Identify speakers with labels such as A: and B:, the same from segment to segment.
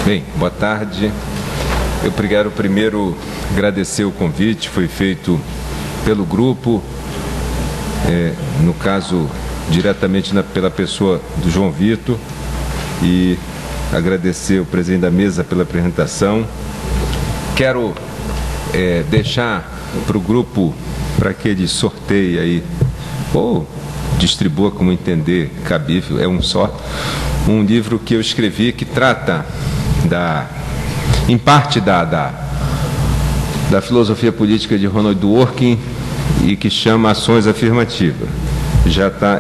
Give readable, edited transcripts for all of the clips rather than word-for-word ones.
A: Bem, boa tarde. Eu quero primeiro agradecer o convite, foi feito pelo grupo, no caso, diretamente pela pessoa do João Vitor, e agradecer o presidente da mesa pela apresentação. Quero deixar para o grupo, para que ele sorteie aí, ou distribua como entender cabível, é um só, um livro que eu escrevi que trata em parte da filosofia política de Ronald Dworkin e que chama Ações Afirmativas.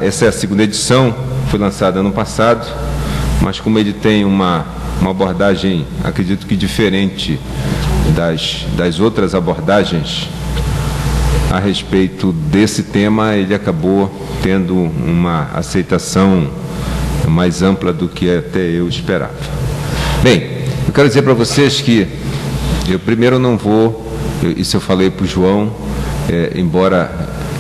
A: Essa é a segunda edição, foi lançada ano passado, mas como ele tem uma abordagem, acredito que diferente das outras abordagens a respeito desse tema, ele acabou tendo uma aceitação mais ampla do que até eu esperava. Bem, eu quero dizer para vocês que eu primeiro não vou, isso eu falei para o João, embora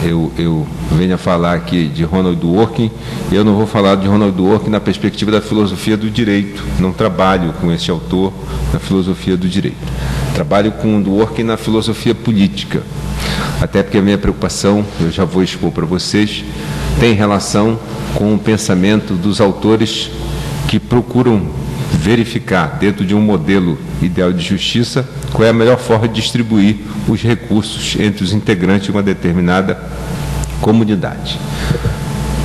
A: eu venha falar aqui de Ronald Dworkin, eu não vou falar de Ronald Dworkin na perspectiva da filosofia do direito, não trabalho com esse autor na filosofia do direito, trabalho com Dworkin na filosofia política, até porque a minha preocupação, eu já vou expor para vocês, tem relação com o pensamento dos autores que procuram verificar, dentro de um modelo ideal de justiça, qual é a melhor forma de distribuir os recursos entre os integrantes de uma determinada comunidade.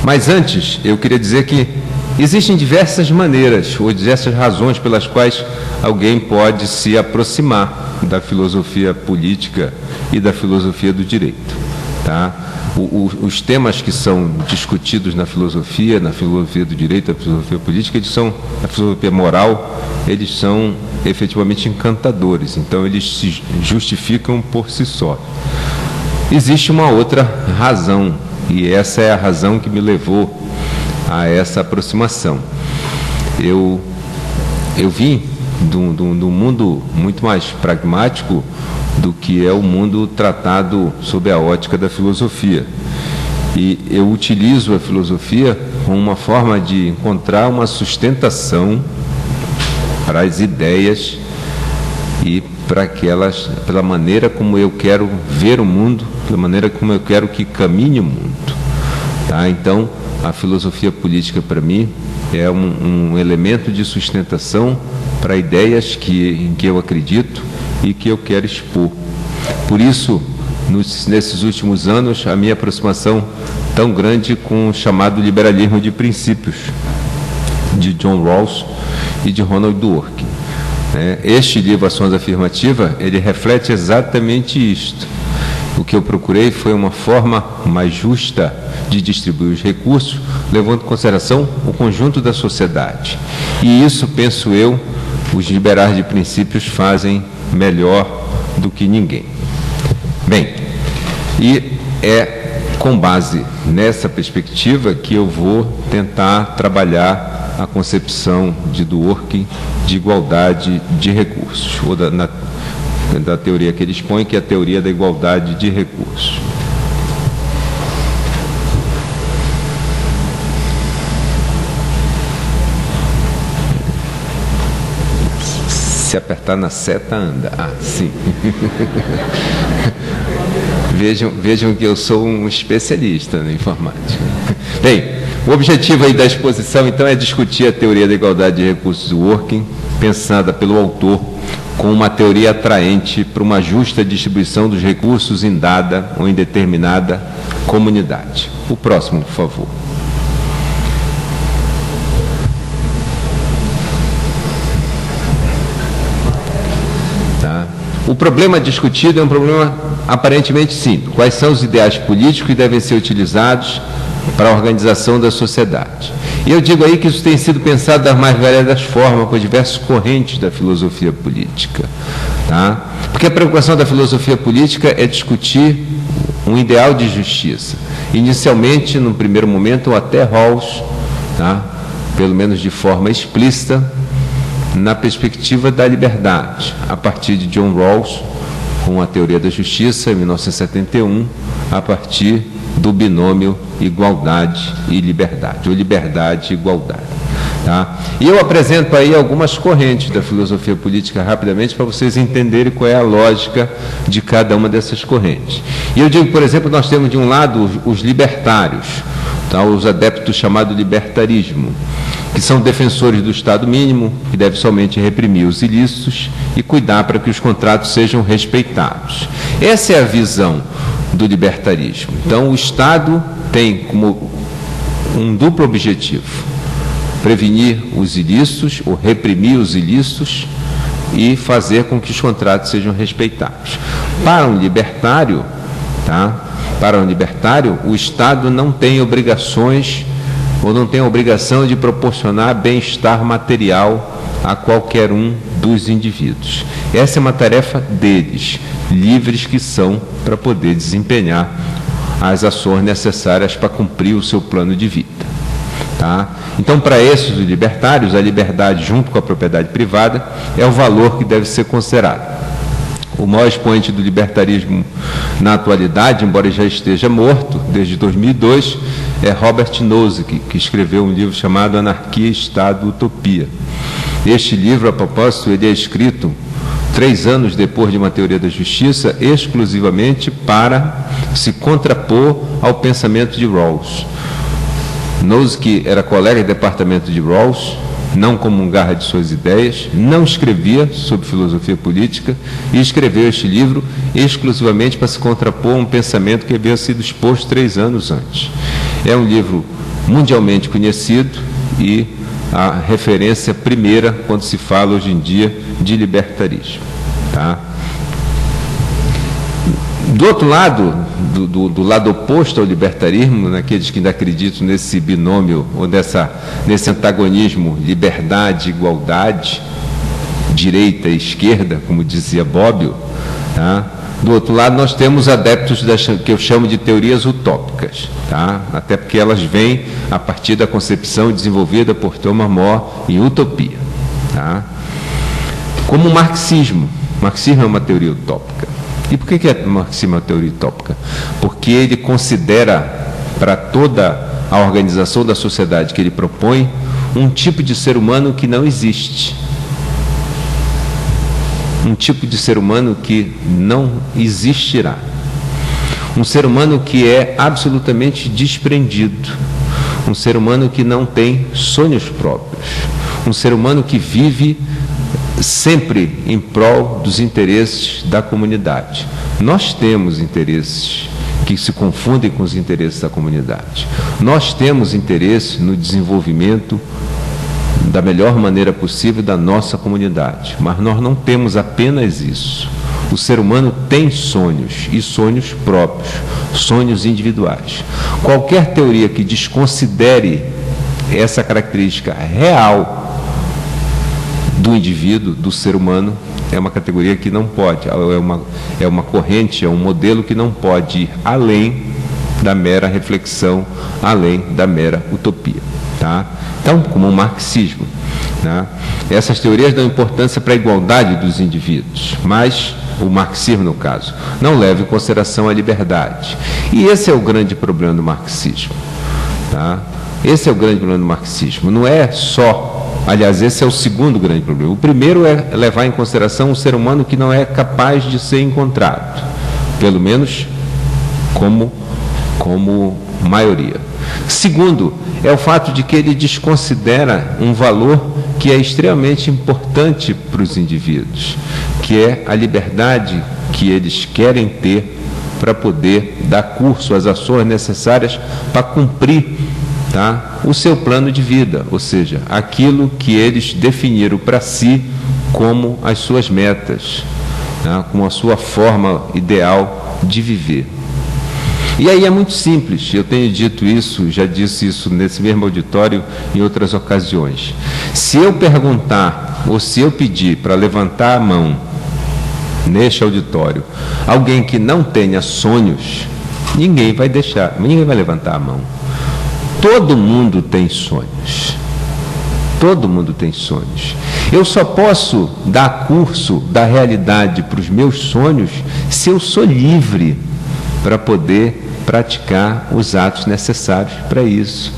A: Mas antes, eu queria dizer que existem diversas maneiras ou diversas razões pelas quais alguém pode se aproximar da filosofia política e da filosofia do direito, tá? Os temas que são discutidos na filosofia do direito, na filosofia política, na filosofia moral, eles são efetivamente encantadores, então eles se justificam por si só. Existe uma outra razão, e essa é a razão que me levou a essa aproximação. Eu vim de um mundo muito mais pragmático do que é o mundo tratado sob a ótica da filosofia. E eu utilizo a filosofia como uma forma de encontrar uma sustentação para as ideias e pela maneira como eu quero ver o mundo, pela maneira como eu quero que caminhe o mundo. Tá? Então, a filosofia política, para mim, é um elemento de sustentação para ideias em que eu acredito e que eu quero expor. Por isso, nesses últimos anos, a minha aproximação tão grande com o chamado liberalismo de princípios, de John Rawls e de Ronald Dworkin. Este livro, Ações Afirmativas, ele reflete exatamente isto. O que eu procurei foi uma forma mais justa de distribuir os recursos, levando em consideração o conjunto da sociedade. E isso, penso eu, os liberais de princípios fazem melhor do que ninguém. Bem, e é com base nessa perspectiva que eu vou tentar trabalhar a concepção de Dworkin de igualdade de recursos, ou da teoria que ele expõe, que é a teoria da igualdade de recursos. Se apertar na seta, anda. Ah, sim. Vejam que eu sou um especialista na informática. Bem, o objetivo aí da exposição, então, é discutir a teoria da igualdade de recursos do Dworkin, pensada pelo autor com uma teoria atraente para uma justa distribuição dos recursos em dada ou em determinada comunidade. O próximo, por favor. O problema discutido é um problema aparentemente simples. Quais são os ideais políticos que devem ser utilizados para a organização da sociedade? E eu digo aí que isso tem sido pensado das mais variadas formas por diversas correntes da filosofia política. Tá? Porque a preocupação da filosofia política é discutir um ideal de justiça. Inicialmente, no primeiro momento, até Rawls, tá? Pelo menos de forma explícita, na perspectiva da liberdade, a partir de John Rawls, com a teoria da justiça, em 1971, a partir do binômio igualdade e liberdade, ou liberdade e igualdade. Tá? E eu apresento aí algumas correntes da filosofia política rapidamente para vocês entenderem qual é a lógica de cada uma dessas correntes. E eu digo, por exemplo, nós temos de um lado os libertários, tá? Os adeptos chamado libertarismo, que são defensores do Estado mínimo, que deve somente reprimir os ilícitos e cuidar para que os contratos sejam respeitados. Essa é a visão do libertarismo. Então, o Estado tem como um duplo objetivo: prevenir os ilícitos ou reprimir os ilícitos e fazer com que os contratos sejam respeitados. Para um libertário, tá? Para um libertário, o Estado não tem obrigações ou não tem a obrigação de proporcionar bem-estar material a qualquer um dos indivíduos. Essa é uma tarefa deles, livres que são para poder desempenhar as ações necessárias para cumprir o seu plano de vida. Tá? Então, para esses libertários, a liberdade junto com a propriedade privada é o valor que deve ser considerado. O maior expoente do libertarismo na atualidade, embora já esteja morto desde 2002, é Robert Nozick, que escreveu um livro chamado Anarquia, Estado, Utopia. Este livro, a propósito, ele é escrito 3 anos depois de uma teoria da justiça, exclusivamente para se contrapor ao pensamento de Rawls. Nozick era colega de departamento de Rawls, não comungava de suas ideias, não escrevia sobre filosofia política e escreveu este livro exclusivamente para se contrapor a um pensamento que havia sido exposto 3 anos antes. É um livro mundialmente conhecido e a referência primeira quando se fala hoje em dia de libertarismo. Tá? Do outro lado, do lado oposto ao libertarismo, naqueles que ainda acreditam nesse binômio ou nesse antagonismo liberdade, igualdade, direita e esquerda, como dizia Bobbio, tá? Do outro lado nós temos adeptos que eu chamo de teorias utópicas, tá? Até porque elas vêm a partir da concepção desenvolvida por Thomas More em Utopia. Tá? Como o marxismo. O marxismo é uma teoria utópica. E por que o marxismo é uma teoria utópica? Porque ele considera, para toda a organização da sociedade que ele propõe, um tipo de ser humano que não existe. Um tipo de ser humano que não existirá. Um ser humano que é absolutamente desprendido. Um ser humano que não tem sonhos próprios. Um ser humano que vive sempre em prol dos interesses da comunidade. Nós temos interesses que se confundem com os interesses da comunidade. Nós temos interesse no desenvolvimento da melhor maneira possível da nossa comunidade, mas nós não temos apenas isso. O ser humano tem sonhos, e sonhos próprios, sonhos individuais. Qualquer teoria que desconsidere essa característica real do indivíduo, do ser humano, é uma categoria que não pode, é uma corrente, é um modelo que não pode ir além da mera reflexão, além da mera utopia. Tá? Então, como o marxismo, né? Essas teorias dão importância para a igualdade dos indivíduos, mas o marxismo, no caso, não leva em consideração a liberdade. E esse é o grande problema do marxismo. Tá? Esse é o grande problema do marxismo. Não é só, aliás, esse é o segundo grande problema. O primeiro é levar em consideração um ser humano que não é capaz de ser encontrado, pelo menos como maioria. Segundo, é o fato de que ele desconsidera um valor que é extremamente importante para os indivíduos, que é a liberdade que eles querem ter para poder dar curso às ações necessárias para cumprir, tá, o seu plano de vida, ou seja, aquilo que eles definiram para si como as suas metas, tá, como a sua forma ideal de viver. E aí é muito simples, eu tenho dito isso, já disse isso nesse mesmo auditório em outras ocasiões. Se eu perguntar, ou se eu pedir para levantar a mão neste auditório, alguém que não tenha sonhos, ninguém vai levantar a mão. Todo mundo tem sonhos. Todo mundo tem sonhos. Eu só posso dar curso da realidade para os meus sonhos se eu sou livre para poder praticar os atos necessários para isso.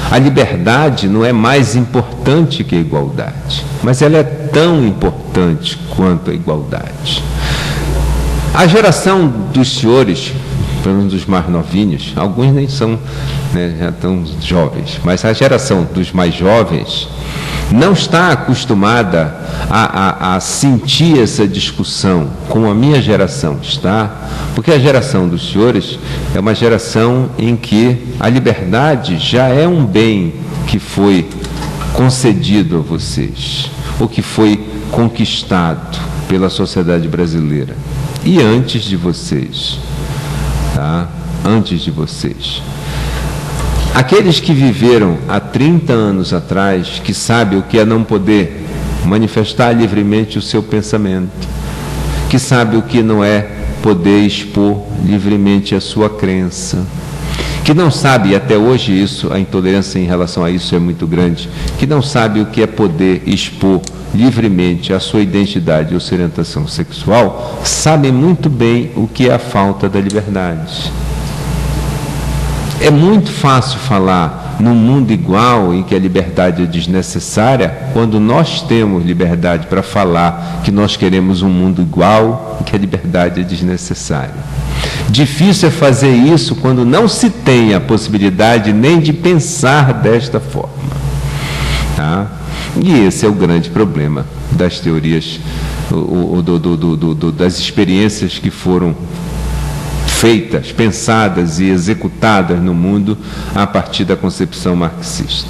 A: A liberdade não é mais importante que a igualdade, mas ela é tão importante quanto a igualdade. A geração dos senhores, pelo menos dos mais novinhos, alguns nem são, né, já tão jovens, mas a geração dos mais jovens não está acostumada a sentir essa discussão como a minha geração está, porque a geração dos senhores é uma geração em que a liberdade já é um bem que foi concedido a vocês, ou que foi conquistado pela sociedade brasileira, e antes de vocês, tá? Antes de vocês. Aqueles que viveram há 30 anos atrás, que sabem o que é não poder manifestar livremente o seu pensamento, que sabem o que não é poder expor livremente a sua crença, que não sabe, e até hoje isso, a intolerância em relação a isso é muito grande, que não sabe o que é poder expor livremente a sua identidade ou sua orientação sexual, sabem muito bem o que é a falta da liberdade. É muito fácil falar num mundo igual em que a liberdade é desnecessária, quando nós temos liberdade para falar que nós queremos um mundo igual em que a liberdade é desnecessária. Difícil é fazer isso quando não se tem a possibilidade nem de pensar desta forma. Tá? E esse é o grande problema das teorias, das experiências que foram feitas, pensadas e executadas no mundo a partir da concepção marxista.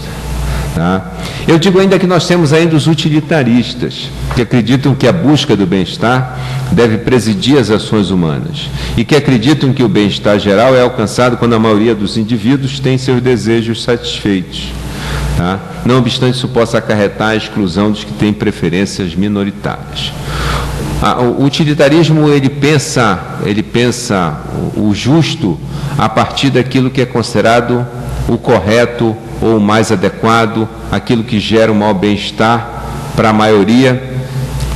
A: Tá? Eu digo ainda que nós temos ainda os utilitaristas, que acreditam que a busca do bem-estar deve presidir as ações humanas e que acreditam que o bem-estar geral é alcançado quando a maioria dos indivíduos tem seus desejos satisfeitos. Tá? Não obstante isso possa acarretar a exclusão dos que têm preferências minoritárias. O utilitarismo ele pensa o justo a partir daquilo que é considerado o correto ou o mais adequado, aquilo que gera um maior bem-estar para a maioria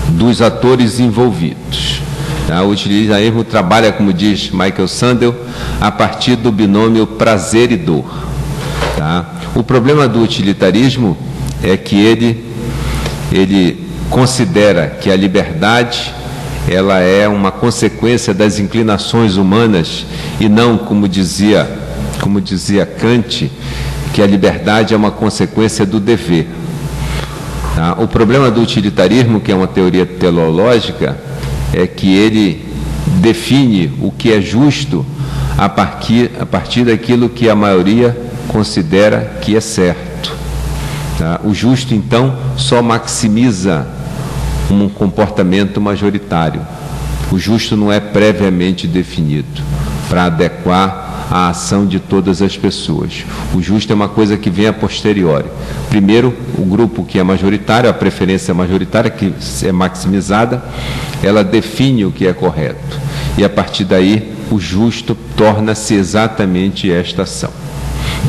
A: dos atores envolvidos. Tá? O utilitarismo trabalha, como diz Michael Sandel, a partir do binômio prazer e dor. Tá? O problema do utilitarismo é que ele considera que a liberdade ela é uma consequência das inclinações humanas e não, como dizia Kant, que a liberdade é uma consequência do dever. Tá? O problema do utilitarismo, que é uma teoria teleológica, é que ele define o que é justo a partir daquilo que a maioria considera que é certo. Tá? O justo, então, só maximiza um comportamento majoritário. O justo não é previamente definido para adequar a ação de todas as pessoas. O justo é uma coisa que vem a posteriori. Primeiro, o grupo que é majoritário, a preferência majoritária que é maximizada, ela define o que é correto. E a partir daí, o justo torna-se exatamente esta ação.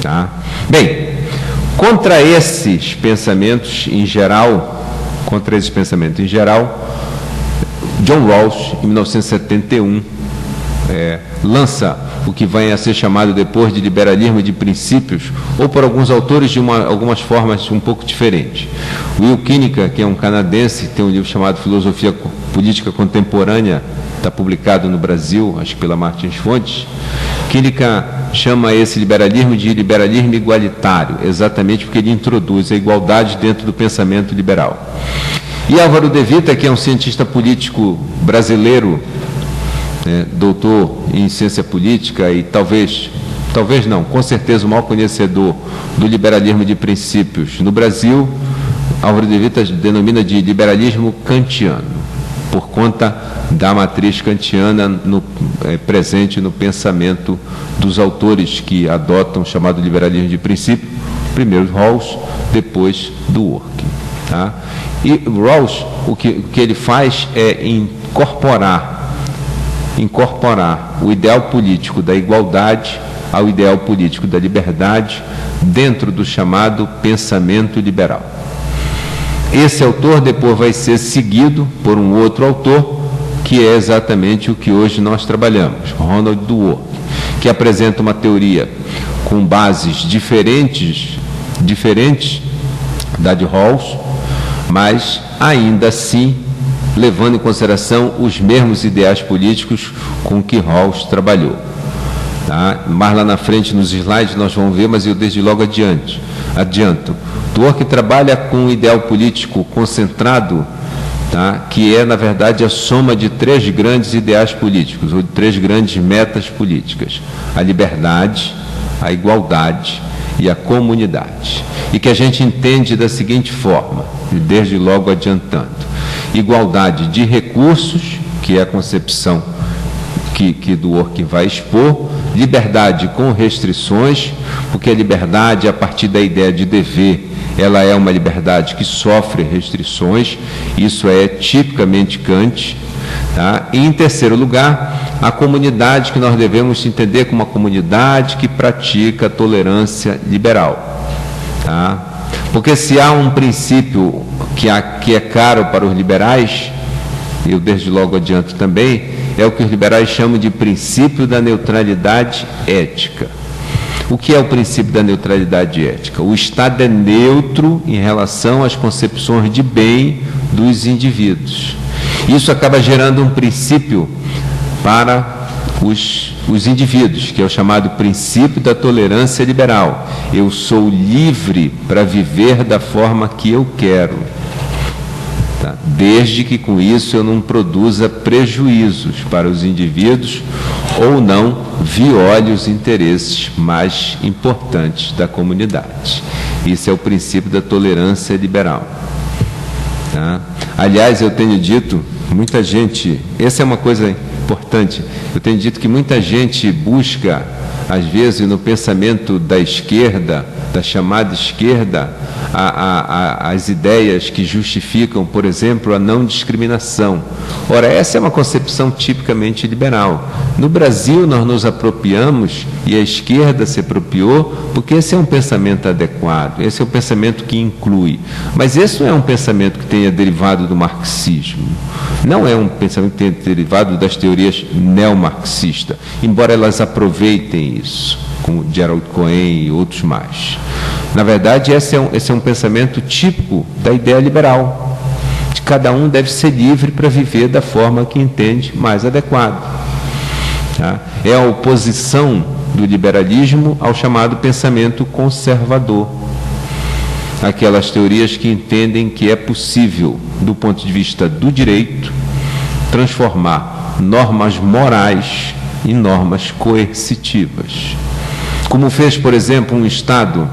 A: Tá? Bem, contra esses pensamentos em geral, John Rawls, em 1971, lança o que vai a ser chamado depois de liberalismo de princípios, ou por alguns autores de algumas formas um pouco diferentes. Will Kinnick, que é um canadense, tem um livro chamado Filosofia Política Contemporânea, está publicado no Brasil, acho que pela Martins Fontes. Kinnick chama esse liberalismo de liberalismo igualitário, exatamente porque ele introduz a igualdade dentro do pensamento liberal. E Álvaro de Vita, que é um cientista político brasileiro, doutor em ciência política e talvez não, com certeza o maior conhecedor do liberalismo de princípios no Brasil, Álvaro de Vita denomina de liberalismo kantiano, por conta da matriz kantiana presente no pensamento dos autores que adotam o chamado liberalismo de princípio, primeiro Rawls, depois Dworkin. Tá? E Rawls, o que ele faz é incorporar o ideal político da igualdade ao ideal político da liberdade dentro do chamado pensamento liberal. Esse autor depois vai ser seguido por um outro autor, que é exatamente o que hoje nós trabalhamos, Ronald Dworkin, que apresenta uma teoria com bases diferentes diferente da de Rawls, mas ainda assim levando em consideração os mesmos ideais políticos com que Rawls trabalhou. Tá? Mais lá na frente, nos slides, nós vamos ver, mas eu desde logo adianto. Dworkin trabalha com um ideal político concentrado, tá? Que é, na verdade, a soma de 3 grandes ideais políticos, ou de 3 grandes metas políticas: a liberdade, a igualdade e a comunidade. E que a gente entende da seguinte forma, desde logo adiantando: igualdade de recursos, que é a concepção que Dworkin vai expor; liberdade com restrições, porque a liberdade, a partir da ideia de dever, ela é uma liberdade que sofre restrições, isso é tipicamente Kant. Tá? E, em terceiro lugar, a comunidade, que nós devemos entender como uma comunidade que pratica a tolerância liberal. Tá? Porque se há um princípio que é caro para os liberais, eu desde logo adianto também, é o que os liberais chamam de princípio da neutralidade ética. O que é o princípio da neutralidade ética? O Estado é neutro em relação às concepções de bem dos indivíduos. Isso acaba gerando um princípio para os indivíduos, que é o chamado princípio da tolerância liberal. Eu sou livre para viver da forma que eu quero, tá? Desde que com isso eu não produza prejuízos para os indivíduos ou não viole os interesses mais importantes da comunidade. Isso é o princípio da tolerância liberal. Tá? Aliás, eu tenho dito, muita gente, essa é uma coisa importante, eu tenho dito que muita gente busca, às vezes, no pensamento da esquerda, da chamada esquerda, as ideias que justificam, por exemplo, a não discriminação. Ora, essa é uma concepção tipicamente liberal. No Brasil, nós nos apropriamos, e a esquerda se apropriou, porque esse é um pensamento adequado, esse é um pensamento que inclui. Mas esse não é um pensamento que tenha derivado do marxismo. Não é um pensamento que tenha derivado das teorias neomarxistas, embora elas aproveitem isso, como Gerald Cohen e outros mais. Na verdade, esse é um pensamento típico da ideia liberal, de cada um deve ser livre para viver da forma que entende mais adequado. Tá? É a oposição do liberalismo ao chamado pensamento conservador. Aquelas teorias que entendem que é possível, do ponto de vista do direito, transformar normas morais em normas coercitivas. Como fez, por exemplo, um Estado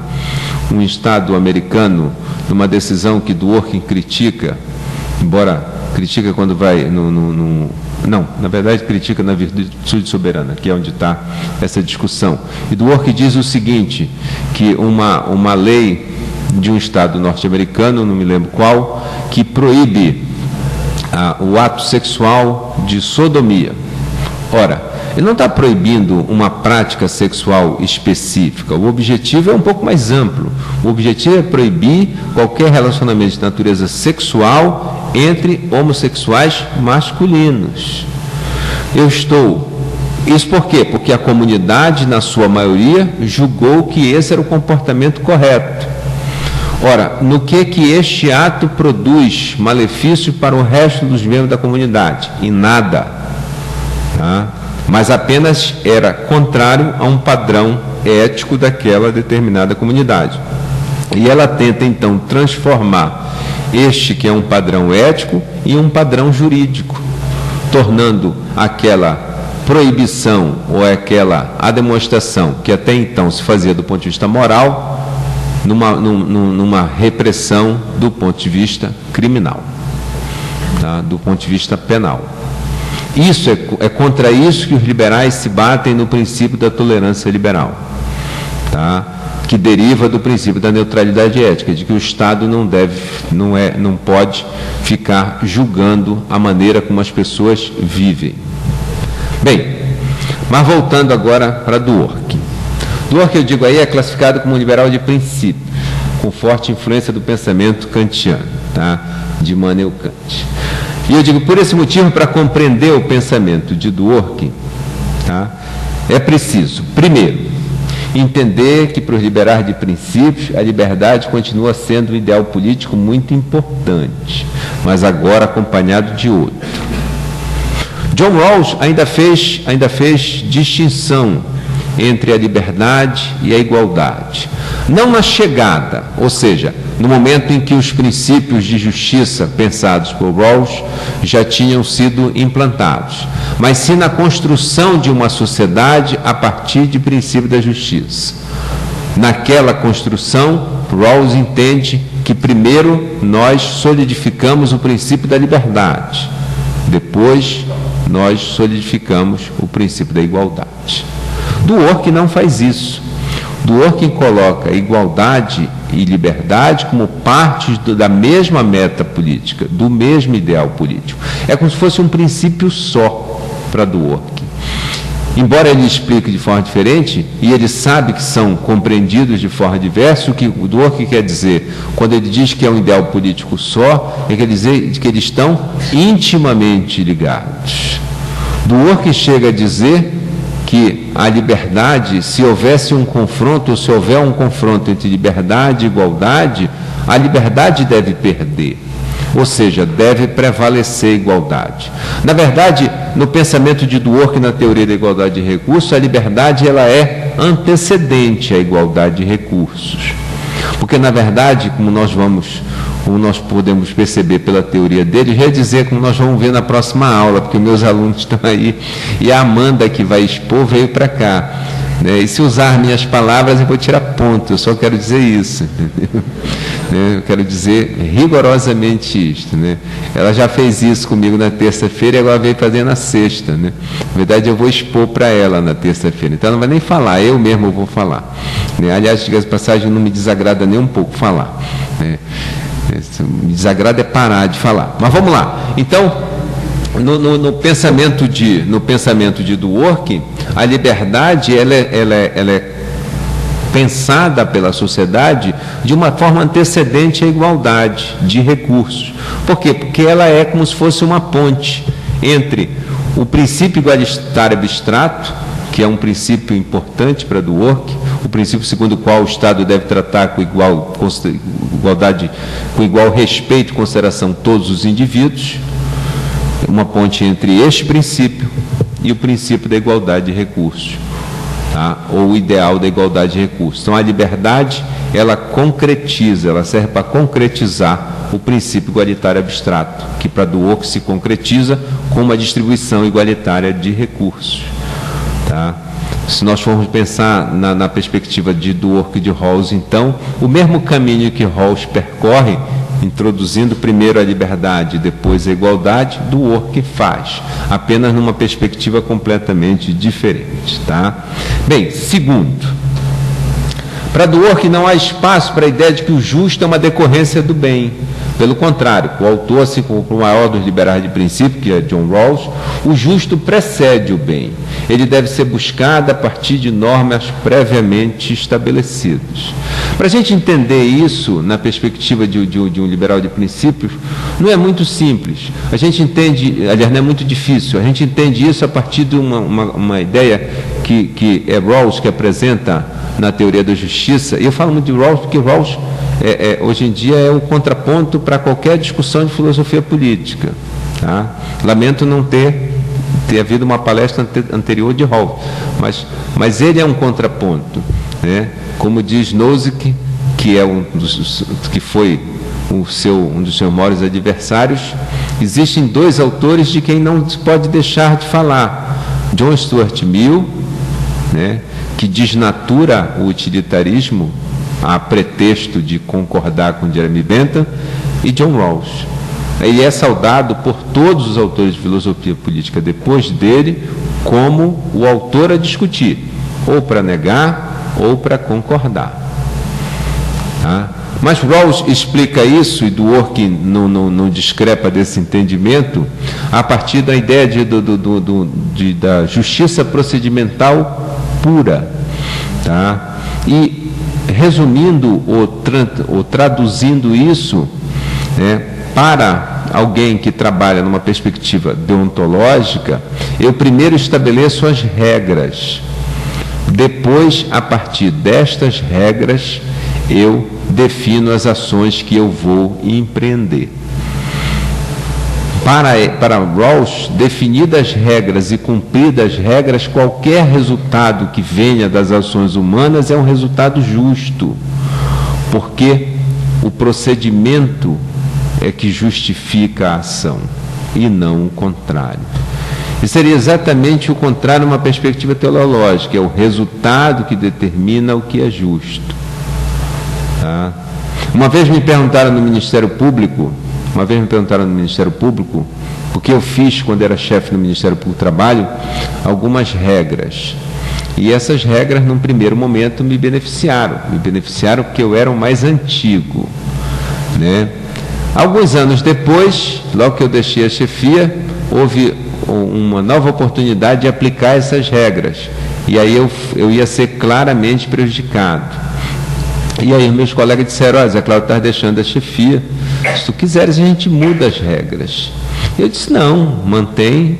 A: americano, numa decisão que Dworkin critica, embora critica quando vai não, na verdade critica na virtude soberana, que é onde está essa discussão. E Dworkin diz o seguinte, que uma lei de um Estado norte-americano, não me lembro qual, que proíbe o ato sexual de sodomia. Ora, ele não está proibindo uma prática sexual específica. O objetivo é um pouco mais amplo. O objetivo é proibir qualquer relacionamento de natureza sexual entre homossexuais masculinos. Isso por quê? Porque a comunidade, na sua maioria, julgou que esse era o comportamento correto. Ora, no que este ato produz malefício para o resto dos membros da comunidade? Em nada. Tá? Mas apenas era contrário a um padrão ético daquela determinada comunidade. E ela tenta, então, transformar este, que é um padrão ético, em um padrão jurídico, tornando aquela proibição ou aquela a demonstração que até então se fazia do ponto de vista moral, numa repressão do ponto de vista criminal, tá? Do ponto de vista penal. Isso é contra isso que os liberais se batem no princípio da tolerância liberal, tá? Que deriva do princípio da neutralidade ética, de que o Estado não pode ficar julgando a maneira como as pessoas vivem. Bem, mas voltando agora para Dworkin. Dworkin, eu digo aí, é classificado como um liberal de princípio, com forte influência do pensamento kantiano, tá? De Immanuel Kant. E eu digo, por esse motivo, para compreender o pensamento de Dworkin, tá? É preciso, primeiro, entender que para os liberais de princípios a liberdade continua sendo um ideal político muito importante, mas agora acompanhado de outro. John Rawls ainda fez distinção entre a liberdade e a igualdade. Não na chegada, ou seja, no momento em que os princípios de justiça pensados por Rawls já tinham sido implantados, mas sim na construção de uma sociedade a partir de princípio da justiça. Naquela construção, Rawls entende que primeiro nós solidificamos o princípio da liberdade, depois nós solidificamos o princípio da igualdade. Dworkin não faz isso. Dworkin coloca igualdade e liberdade como partes da mesma meta política, do mesmo ideal político. É como se fosse um princípio só para Dworkin. Embora ele explique de forma diferente, e ele sabe que são compreendidos de forma diversa, o que o Dworkin quer dizer, quando ele diz que é um ideal político só, ele quer dizer que eles estão intimamente ligados. Dworkin chega a dizer que a liberdade, se houvesse um confronto, ou se houver um confronto entre liberdade e igualdade, a liberdade deve perder, ou seja, deve prevalecer a igualdade. Na verdade, no pensamento de Dworkin, na teoria da igualdade de recursos, a liberdade ela é antecedente à igualdade de recursos, porque na verdade, como nós podemos perceber pela teoria dele, já dizer como nós vamos ver na próxima aula, porque meus alunos estão aí, e a Amanda que vai expor veio para cá, né? E se usar minhas palavras eu vou tirar ponto, eu só quero dizer isso, entendeu? Eu quero dizer rigorosamente isto, né? Ela já fez isso comigo na terça-feira e agora veio fazer na sexta, né? Na verdade eu vou expor para ela na terça-feira, então ela não vai nem falar, eu mesmo vou falar, né? Aliás, diga-se de passagem, não me desagrada nem um pouco falar, né? Me desagrada é parar de falar. Mas vamos lá. Então, no pensamento de Dworkin, a liberdade ela é pensada pela sociedade de uma forma antecedente à igualdade de recursos. Por quê? Porque ela é como se fosse uma ponte entre o princípio igualitário abstrato, que é um princípio importante para Dworkin, o princípio segundo o qual o Estado deve tratar com igual respeito e consideração todos os indivíduos, uma ponte entre este princípio e o princípio da igualdade de recursos, tá? Ou o ideal da igualdade de recursos. Então a liberdade, ela concretiza, ela serve para concretizar o princípio igualitário abstrato, que para Dworkin se concretiza com uma distribuição igualitária de recursos. Tá? Se nós formos pensar na perspectiva de Dworkin e de Rawls, então, o mesmo caminho que Rawls percorre, introduzindo primeiro a liberdade e depois a igualdade, Dworkin faz, apenas numa perspectiva completamente diferente. Tá? Bem, segundo, para Dworkin não há espaço para a ideia de que o justo é uma decorrência do bem. Pelo contrário, o autor, assim como o maior dos liberais de princípio, que é John Rawls, o justo precede o bem. Ele deve ser buscado a partir de normas previamente estabelecidas. Para a gente entender isso na perspectiva de um liberal de princípios, não é muito simples. A gente entende, aliás, não é muito difícil, a gente entende isso a partir de uma ideia que é Rawls que apresenta na teoria da justiça. E eu falo muito de Rawls porque Rawls hoje em dia é o contraponto para qualquer discussão de filosofia política. Tá? Lamento não ter havido uma palestra anterior de Rawls, mas ele é um contraponto, né? Como diz Nozick, que foi um dos seus maiores adversários, existem dois autores de quem não se pode deixar de falar: John Stuart Mill, né, que desnatura o utilitarismo a pretexto de concordar com Jeremy Bentham, e John Rawls. Ele é saudado por todos os autores de filosofia política depois dele como o autor a discutir, ou para negar ou para concordar. Tá? Mas Rawls explica isso, e Dworkin não discrepa desse entendimento, a partir da ideia da justiça procedimental pura. Tá? E resumindo ou traduzindo isso, né, para alguém que trabalha numa perspectiva deontológica, eu primeiro estabeleço as regras.
B: Depois, a partir destas regras, eu defino as ações que eu vou empreender. Para Rawls, definidas regras e cumpridas regras, qualquer resultado que venha das ações humanas é um resultado justo, porque o procedimento é que justifica a ação e não o contrário. E seria exatamente o contrário numa perspectiva teleológica, é o resultado que determina o que é justo. Tá? Uma vez me perguntaram no Ministério Público, o que eu fiz quando era chefe no Ministério Público do Trabalho, algumas regras. E essas regras, num primeiro momento, me beneficiaram porque eu era o mais antigo, né? Alguns anos depois, logo que eu deixei a chefia, houve uma nova oportunidade de aplicar essas regras. E aí eu ia ser claramente prejudicado. E aí meus colegas disseram: Zé Cláudio, estás deixando a chefia, se tu quiseres a gente muda as regras. Eu disse: não, mantém,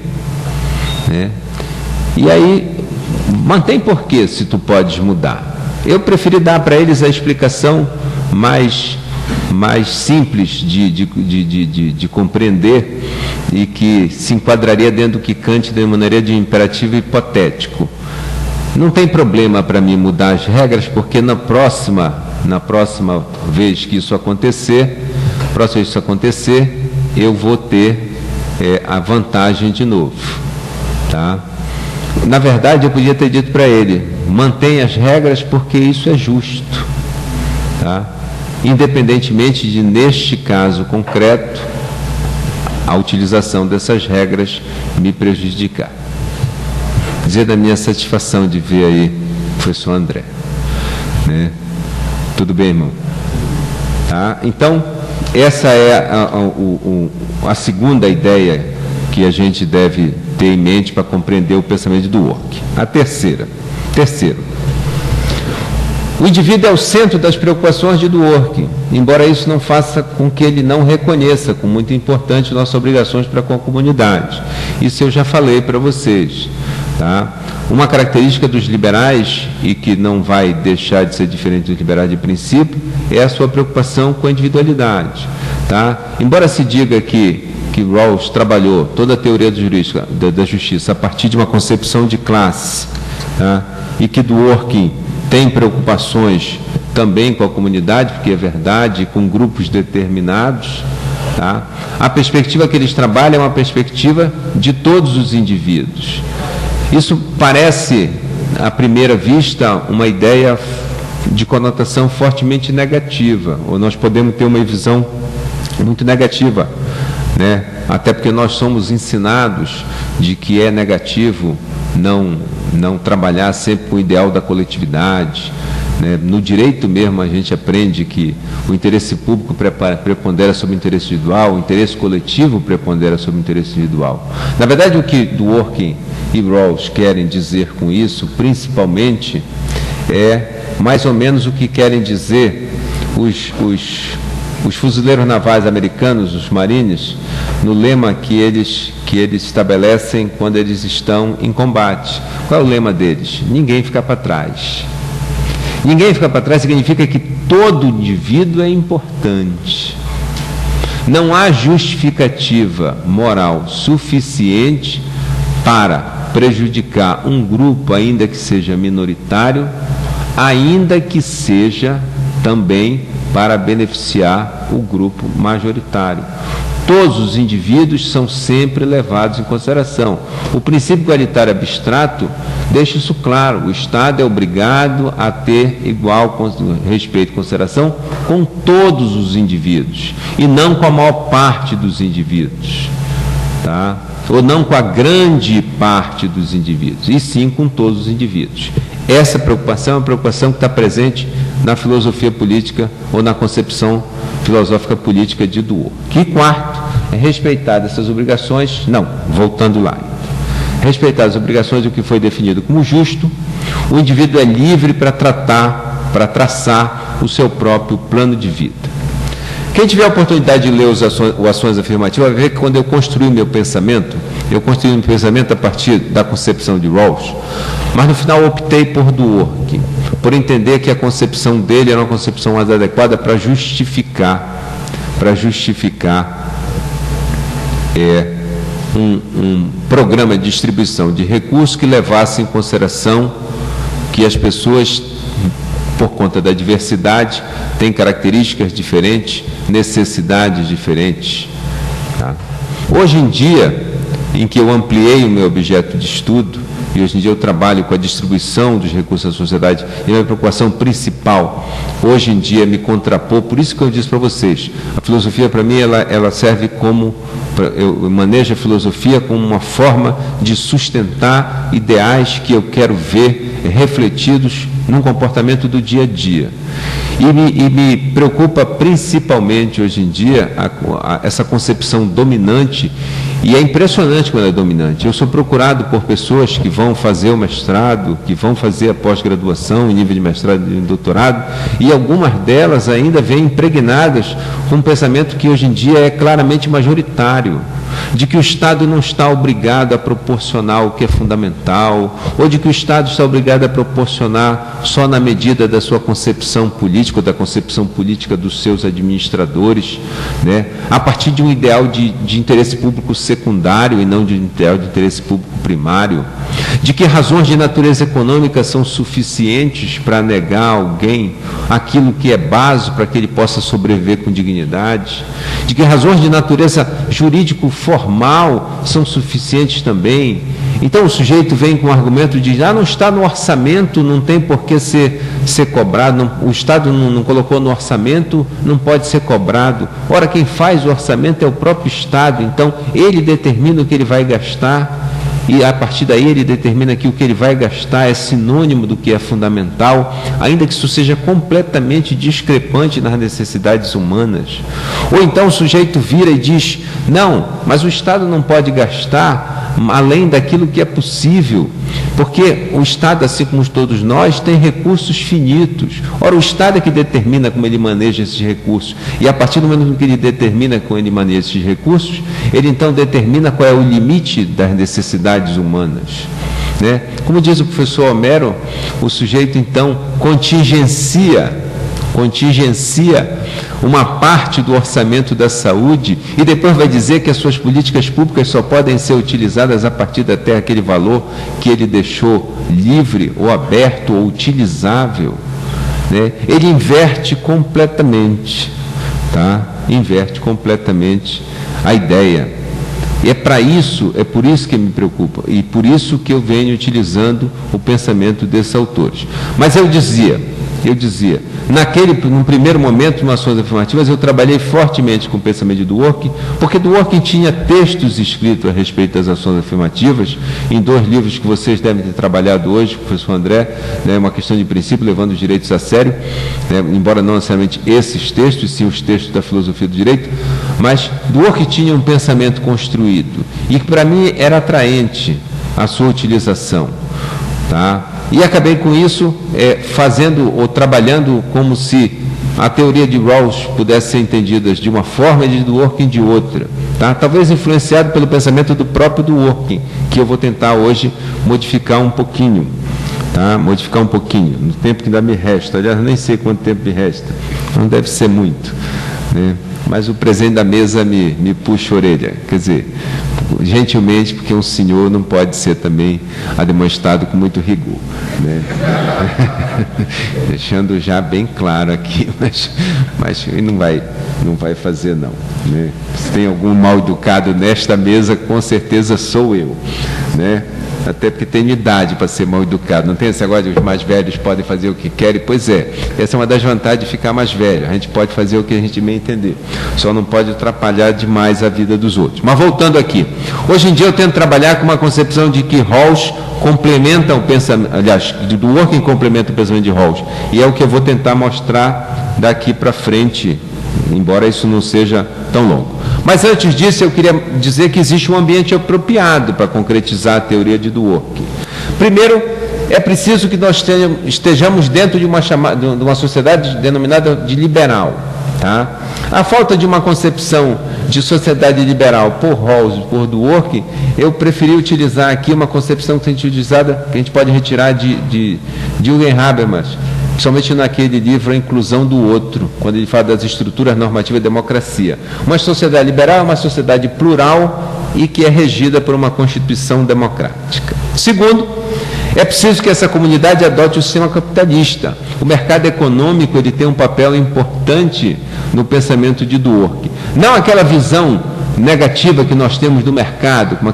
B: né? E aí, mantém por quê, se tu podes mudar? Eu preferi dar para eles a explicação mais simples de compreender e que se enquadraria dentro do que Kant denominaria de imperativo hipotético. Não tem problema para mim mudar as regras, porque na próxima vez que isso acontecer, eu vou ter a vantagem de novo. Tá? Na verdade, eu podia ter dito para ele: mantenha as regras porque isso é justo. Tá? Independentemente de, neste caso concreto, a utilização dessas regras me prejudicar. Dizer da minha satisfação de ver aí o professor André. Né? Tudo bem, irmão? Tá? Então, essa é a segunda ideia que a gente deve ter em mente para compreender o pensamento do Dworkin. A terceiro, o indivíduo é o centro das preocupações de Dworkin, embora isso não faça com que ele não reconheça como muito importante nossas obrigações para com a comunidade. Isso eu já falei para vocês. Tá? Uma característica dos liberais, e que não vai deixar de ser diferente dos liberais de princípio, é a sua preocupação com a individualidade. Tá? Embora se diga que Rawls trabalhou toda a teoria da justiça a partir de uma concepção de classe, tá? E que Dworkin tem preocupações também com a comunidade, porque é verdade, com grupos determinados, tá? A perspectiva que eles trabalham é uma perspectiva de todos os indivíduos. Isso parece, à primeira vista, uma ideia de conotação fortemente negativa, ou nós podemos ter uma visão muito negativa, né? Até porque nós somos ensinados de que é negativo não trabalhar sempre com o ideal da coletividade, né? No direito mesmo a gente aprende que o interesse público prepondera sobre o interesse individual, o interesse coletivo prepondera sobre o interesse individual. Na verdade, o que Dworkin e Rawls querem dizer com isso, principalmente, é mais ou menos o que querem dizer os fuzileiros navais americanos, os Marines, no lema que eles estabelecem quando eles estão em combate. Qual é o lema deles? Ninguém fica para trás. Ninguém fica para trás significa que todo indivíduo é importante. Não há justificativa moral suficiente para prejudicar um grupo, ainda que seja minoritário, ainda que seja também para beneficiar o grupo majoritário. Todos os indivíduos são sempre levados em consideração. O princípio igualitário abstrato deixa isso claro: o Estado é obrigado a ter igual respeito e consideração com todos os indivíduos, e não com a maior parte dos indivíduos, tá? Ou não com a grande parte dos indivíduos, e sim com todos os indivíduos. Essa preocupação é uma preocupação que está presente na filosofia política ou na concepção filosófica política de Dworkin. E quarto, é respeitar essas obrigações, voltando lá. Respeitar as obrigações do que foi definido como justo, o indivíduo é livre para traçar o seu próprio plano de vida. Quem tiver a oportunidade de ler o Ações Afirmativas, vai ver que quando eu construí o meu pensamento, a partir da concepção de Rawls, mas no final optei por Dworkin, por entender que a concepção dele era uma concepção mais adequada para justificar um programa de distribuição de recursos que levasse em consideração que as pessoas, por conta da diversidade, têm características diferentes, necessidades diferentes. Tá? Hoje em dia, em que eu ampliei o meu objeto de estudo, e hoje em dia eu trabalho com a distribuição dos recursos da sociedade, e a minha preocupação principal, hoje em dia, é me contrapor, por isso que eu disse para vocês, a filosofia para mim, ela serve como, eu manejo a filosofia como uma forma de sustentar ideais que eu quero ver refletidos num comportamento do dia a dia. E me preocupa principalmente hoje em dia essa concepção dominante, e é impressionante quando é dominante. Eu sou procurado por pessoas que vão fazer o mestrado, que vão fazer a pós-graduação em nível de mestrado e de doutorado, e algumas delas ainda vêm impregnadas com um pensamento que hoje em dia é claramente majoritário, de que o Estado não está obrigado a proporcionar o que é fundamental, ou de que o Estado está obrigado a proporcionar só na medida da sua concepção política, ou da concepção política dos seus administradores, né? A partir de um ideal de interesse público secundário e não de um ideal de interesse público primário, de que razões de natureza econômica são suficientes para negar a alguém aquilo que é básico para que ele possa sobreviver com dignidade, de que razões de natureza jurídico-formal são suficientes também. Então o sujeito vem com o argumento de não está no orçamento, não tem por que ser cobrado, o Estado não colocou no orçamento, não pode ser cobrado. Ora, quem faz o orçamento é o próprio Estado, então ele determina o que ele vai gastar, e a partir daí ele determina que o que ele vai gastar é sinônimo do que é fundamental, ainda que isso seja completamente discrepante nas necessidades humanas. Ou então o sujeito vira e diz, não, mas o Estado não pode gastar além daquilo que é possível, porque o Estado, assim como todos nós, tem recursos finitos. Ora, o Estado é que determina como ele maneja esses recursos, e a partir do momento que ele determina como ele maneja esses recursos, ele então determina qual é o limite das necessidades humanas, né? Como diz o professor Homero, o sujeito então contingencia uma parte do orçamento da saúde e depois vai dizer que as suas políticas públicas só podem ser utilizadas a partir até aquele valor que ele deixou livre ou aberto ou utilizável, né? Ele inverte completamente, tá? Inverte completamente a ideia. E é por isso que me preocupa, e por isso que eu venho utilizando o pensamento desses autores. Mas eu dizia, num primeiro momento, em Ações Afirmativas, eu trabalhei fortemente com o pensamento de Dworkin, porque Dworkin tinha textos escritos a respeito das ações afirmativas, em 2 livros que vocês devem ter trabalhado hoje, professor André, né, uma questão de princípio, levando os direitos a sério, né, embora não necessariamente esses textos, sim os textos da filosofia do direito, mas Dworkin tinha um pensamento construído, e que para mim era atraente a sua utilização, tá? E acabei com isso fazendo ou trabalhando como se a teoria de Rawls pudesse ser entendida de uma forma e de Dworkin de outra, tá? Talvez influenciado pelo pensamento do próprio Dworkin, que eu vou tentar hoje modificar um pouquinho, tá? Modificar um pouquinho, no tempo que ainda me resta. Aliás, nem sei quanto tempo me resta, não deve ser muito, né? Mas o presidente da mesa me puxa a orelha, quer dizer, gentilmente, porque um senhor não pode ser também demonstrado com muito rigor, né? Deixando já bem claro aqui, mas ele não vai fazer não, né? Se tem algum mal educado nesta mesa, com certeza sou eu, né? Até porque tenho idade para ser mal educado, não tem esse negócio de os mais velhos podem fazer o que querem. Pois é, essa é uma das vantagens de ficar mais velho, a gente pode fazer o que a gente bem entender, só não pode atrapalhar demais a vida dos outros. Mas voltando aqui, hoje em dia eu tento trabalhar com uma concepção de que Rawls complementa o pensamento, aliás, Dworkin complementa o pensamento de Rawls, e é o que eu vou tentar mostrar daqui para frente, embora isso não seja tão longo. Mas antes disso, eu queria dizer que existe um ambiente apropriado para concretizar a teoria de Dworkin. Primeiro, é preciso que nós estejamos dentro de uma sociedade denominada de liberal. Tá? A falta de uma concepção de sociedade liberal por Rawls e por Dworkin, eu preferi utilizar aqui uma concepção que a gente pode retirar de Jürgen Habermas, principalmente naquele livro A Inclusão do Outro, quando ele fala das estruturas normativas da democracia. Uma sociedade liberal é uma sociedade plural e que é regida por uma Constituição democrática. Segundo, é preciso que essa comunidade adote o sistema capitalista. O mercado econômico ele tem um papel importante no pensamento de Dworkin. Não aquela visão negativa que nós temos do mercado, como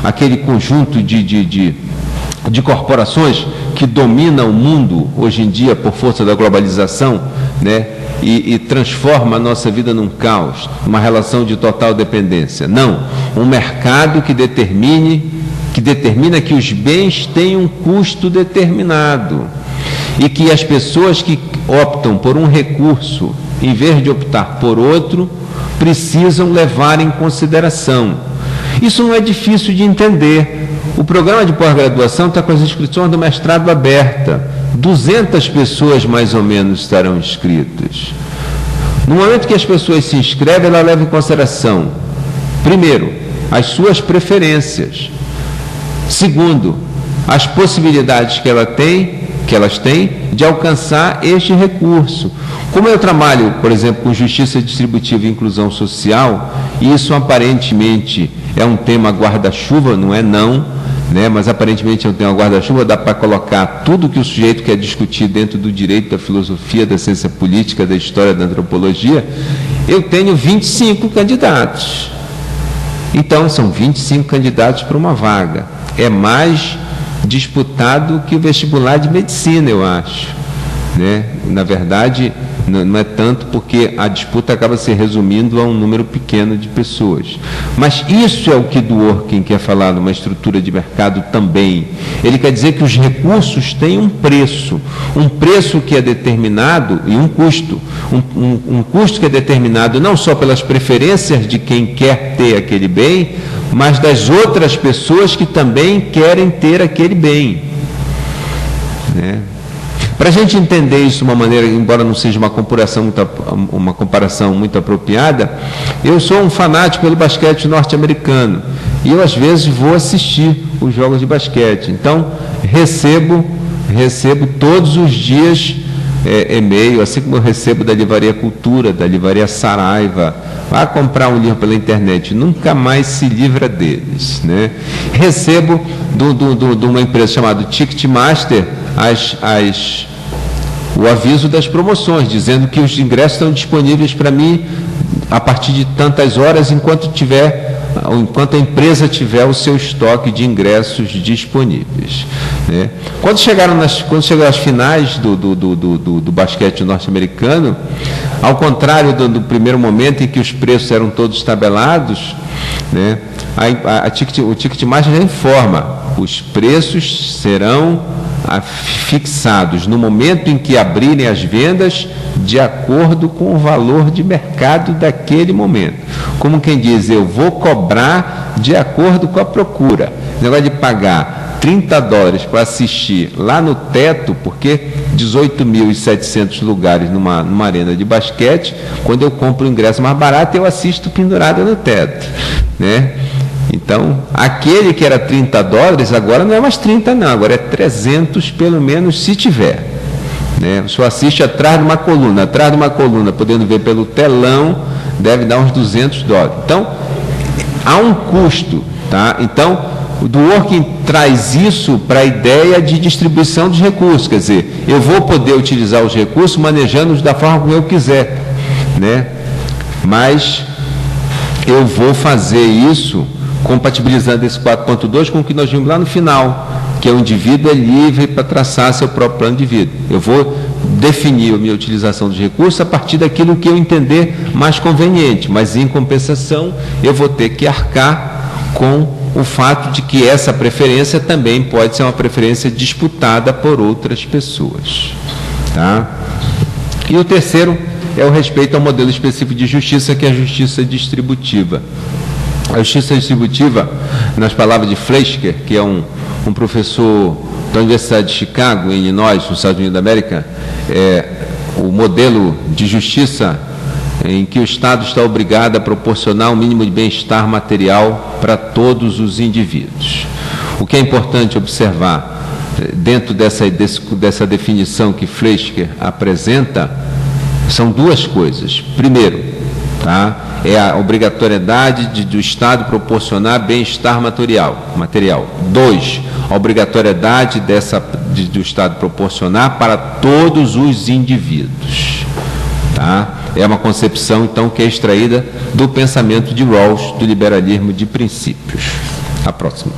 B: aquele conjunto de corporações que domina o mundo hoje em dia por força da globalização, né? E transforma a nossa vida num caos, uma relação de total dependência. Não, um mercado que determina que os bens têm um custo determinado e que as pessoas que optam por um recurso, em vez de optar por outro, precisam levar em consideração. Isso não é difícil de entender. O programa de pós-graduação está com as inscrições do mestrado aberta. 200 pessoas, mais ou menos, estarão inscritas. No momento que as pessoas se inscrevem, ela leva em consideração, primeiro, as suas preferências. Segundo, as possibilidades que elas têm de alcançar este recurso. Como eu trabalho, por exemplo, com justiça distributiva e inclusão social, e isso aparentemente é um tema guarda-chuva, não é não, né? Mas aparentemente é um tema guarda-chuva, dá para colocar tudo que o sujeito quer discutir dentro do direito, da filosofia, da ciência política, da história, da antropologia. Eu tenho 25 candidatos. Então, são 25 candidatos para uma vaga. É mais disputado que o vestibular de medicina, eu acho, né? Na verdade, não é tanto, porque a disputa acaba se resumindo a um número pequeno de pessoas. Mas isso é o que Dworkin quer falar numa estrutura de mercado também. Ele quer dizer que os recursos têm um preço que é determinado, e um custo, um custo que é determinado não só pelas preferências de quem quer ter aquele bem, mas das outras pessoas que também querem ter aquele bem, né? Para a gente entender isso de uma maneira, embora não seja uma comparação muito apropriada, eu sou um fanático pelo basquete norte-americano e eu às vezes vou assistir os jogos de basquete. Então recebo todos os dias e-mail, assim como eu recebo da Livraria Cultura, da Livraria Saraiva. Vá comprar um livro pela internet, nunca mais se livra deles, né? Recebo de uma empresa chamada Ticketmaster o aviso das promoções, dizendo que os ingressos estão disponíveis para mim a partir de tantas horas, enquanto a empresa tiver o seu estoque de ingressos disponíveis, né? Quando chegaram as finais do basquete norte-americano, ao contrário do primeiro momento em que os preços eram todos tabelados, né, o Ticketmaster já informa: os preços serão fixados no momento em que abrirem as vendas, de acordo com o valor de mercado daquele momento. Como quem diz, eu vou cobrar de acordo com a procura. O negócio de pagar $30 para assistir lá no teto, porque 18.700 lugares numa arena de basquete, quando eu compro o ingresso mais barato, eu assisto pendurado no teto, né? Então, aquele que era $30, agora não é mais 30 não, agora é 300 pelo menos, se tiver, né? O senhor assiste atrás de uma coluna, podendo ver pelo telão, deve dar uns $200. Então, há um custo, tá? Então, o Dworkin traz isso para a ideia de distribuição dos recursos, quer dizer, eu vou poder utilizar os recursos manejando-os da forma como eu quiser, né? Mas eu vou fazer isso compatibilizando esse 4.2 com o que nós vimos lá no final, que o indivíduo é livre para traçar seu próprio plano de vida. Eu vou definir a minha utilização dos recursos a partir daquilo que eu entender mais conveniente, mas em compensação eu vou ter que arcar com o fato de que essa preferência também pode ser uma preferência disputada por outras pessoas, tá? E o terceiro é o respeito ao modelo específico de justiça, que é a justiça distributiva. A justiça distributiva, nas palavras de Fleischer, que é um professor da Universidade de Chicago, em Illinois, nos Estados Unidos da América, o modelo de justiça em que o Estado está obrigado a proporcionar um mínimo de bem-estar material para todos os indivíduos. O que é importante observar, dentro dessa definição que Fleischer apresenta, são duas coisas. Primeiro, é a obrigatoriedade do Estado proporcionar bem-estar material. 2, a obrigatoriedade do Estado proporcionar para todos os indivíduos. É uma concepção, então, que é extraída do pensamento de Rawls, do liberalismo de princípios. A próxima.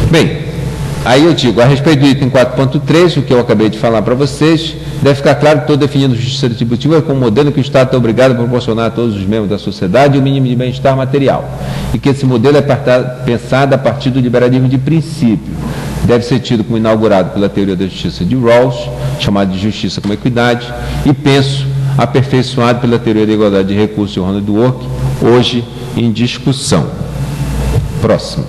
B: Bem, aí eu digo, a respeito do item 4.3, o que eu acabei de falar para vocês, deve ficar claro que estou definindo justiça distributiva como um modelo que o Estado está obrigado a proporcionar a todos os membros da sociedade o mínimo de bem-estar material, e que esse modelo é pensado a partir do liberalismo de princípio. Deve ser tido como inaugurado pela teoria da justiça de Rawls, chamada de justiça como equidade, e penso aperfeiçoado pela teoria da igualdade de recursos de Ronald Dworkin, hoje em discussão. Próximo.